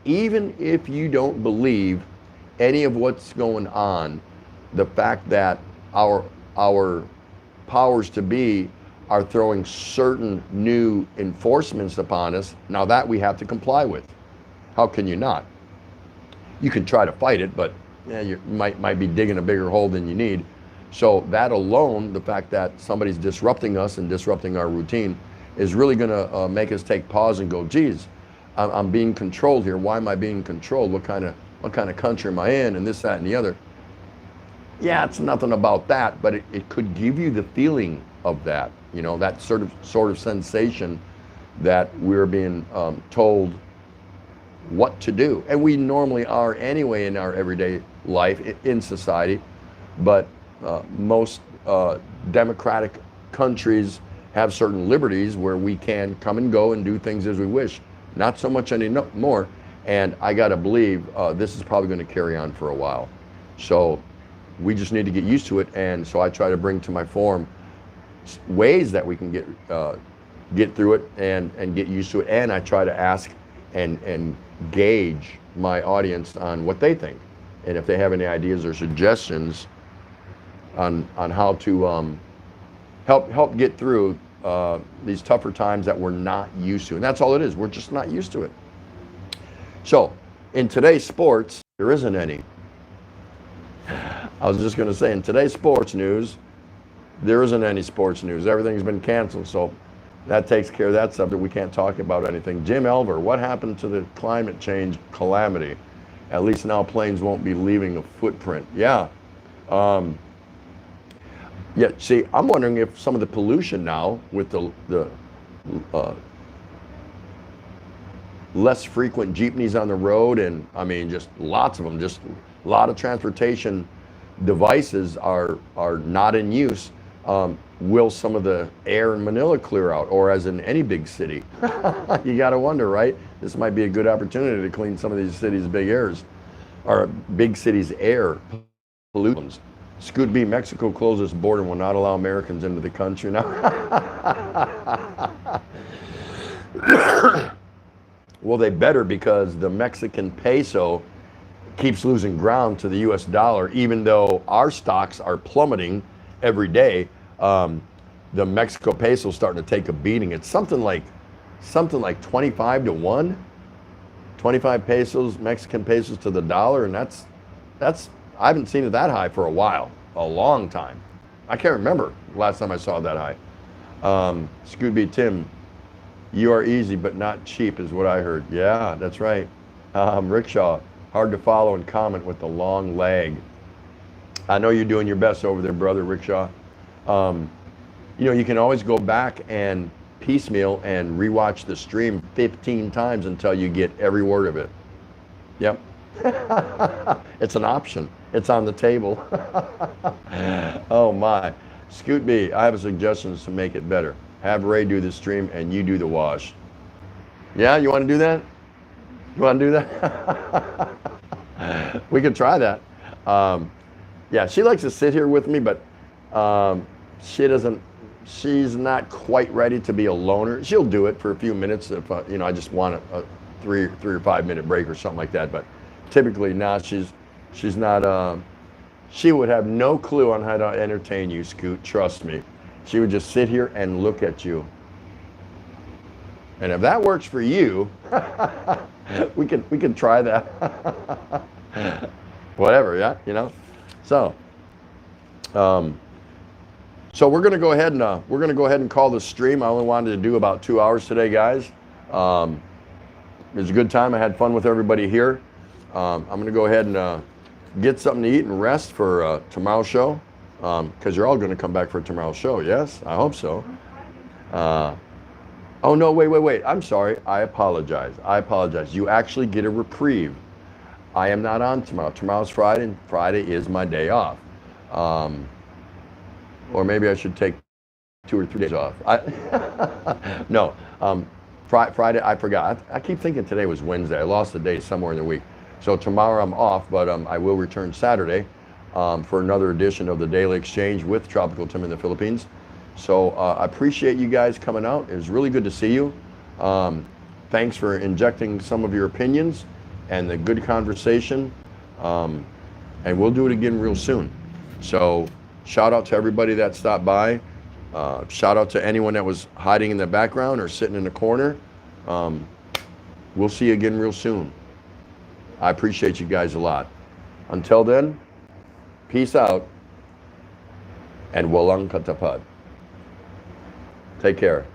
even if you don't believe any of what's going on, the fact that our powers to be are throwing certain new enforcements upon us, now that we have to comply with. How can you not? You can try to fight it, but you might be digging a bigger hole than you need. So that alone, the fact that somebody's disrupting us and disrupting our routine, is really going to make us take pause and go, geez, I'm being controlled here. Why am I being controlled? What kind of country am I in? And this, that, and the other. Yeah, it's nothing about that, but it could give you the feeling of that, that sort of sensation that we're being told what to do. And we normally are anyway in our everyday life in society, but most democratic countries have certain liberties where we can come and go and do things as we wish. Not so much anymore. And I got to believe this is probably going to carry on for a while. So we just need to get used to it. And so I try to bring to my forum ways that we can get through it and get used to it. And I try to ask and gauge my audience on what they think. And if they have any ideas or suggestions on how to help get through these tougher times that we're not used to. And that's all it is. We're just not used to it. So in today's sports, there isn't any. I was just going to say, in today's sports news, there isn't any sports news. Everything's been canceled. So that takes care of that subject. We can't talk about anything. Jim Elver, what happened to the climate change calamity? At least now planes won't be leaving a footprint. Yeah. Yeah, see, I'm wondering if some of the pollution now with the less frequent jeepneys on the road, and I mean, just lots of them, just a lot of transportation devices are not in use. Will some of the air in Manila clear out, or as in any big city? You got to wonder, right? This might be a good opportunity to clean some of these cities' big airs, or big cities' air pollutants. Scoot B, Mexico closes border and will not allow Americans into the country now. Well, they better, because the Mexican peso keeps losing ground to the US dollar, even though our stocks are plummeting every day. The Mexico peso is starting to take a beating. It's something like 25 to 1, 25 pesos, Mexican pesos to the dollar, and that's I haven't seen it that high for a while, a long time. I can't remember the last time I saw it that high. Scooby Tim, you are easy but not cheap is what I heard. Yeah, that's right. Rickshaw, hard to follow and comment with the long lag. I know you're doing your best over there, brother Rickshaw. You know, you can always go back and piecemeal and rewatch the stream 15 times until you get every word of it. Yep. It's an option. It's on the table. Oh my. Scoot B, I have suggestions to make it better. Have Ray do the stream and you do the wash. Yeah, you want to do that? You want to do that? We could try that. Yeah, she likes to sit here with me, but she's not quite ready to be a loner. She'll do it for a few minutes if you know, I just want a 3 or 5 minute break or something like that. But typically now she's not. She would have no clue on how to entertain you, Scoot. Trust me. She would just sit here and look at you. And if that works for you, we can try that. Whatever, yeah, you know. So we're gonna go ahead and call this stream. I only wanted to do about 2 hours today, guys. It was a good time. I had fun with everybody here. I'm gonna go ahead and get something to eat and rest for tomorrow's show, because you're all gonna come back for tomorrow's show. Yes, I hope so. Oh no, wait. I'm sorry. I apologize. You actually get a reprieve. I am not on tomorrow. Tomorrow's Friday, and Friday is my day off. Or maybe I should take 2 or 3 days off. No, Friday, I forgot. I keep thinking today was Wednesday. I lost a day somewhere in the week. So tomorrow I'm off, but I will return Saturday for another edition of the Daily Exchange with Tropical Tim in the Philippines. So I appreciate you guys coming out. It was really good to see you. Thanks for injecting some of your opinions and the good conversation. And we'll do it again real soon. So shout out to everybody that stopped by. Shout out to anyone that was hiding in the background or sitting in the corner. We'll see you again real soon. I appreciate you guys a lot. Until then, peace out and walang katapad. Take care.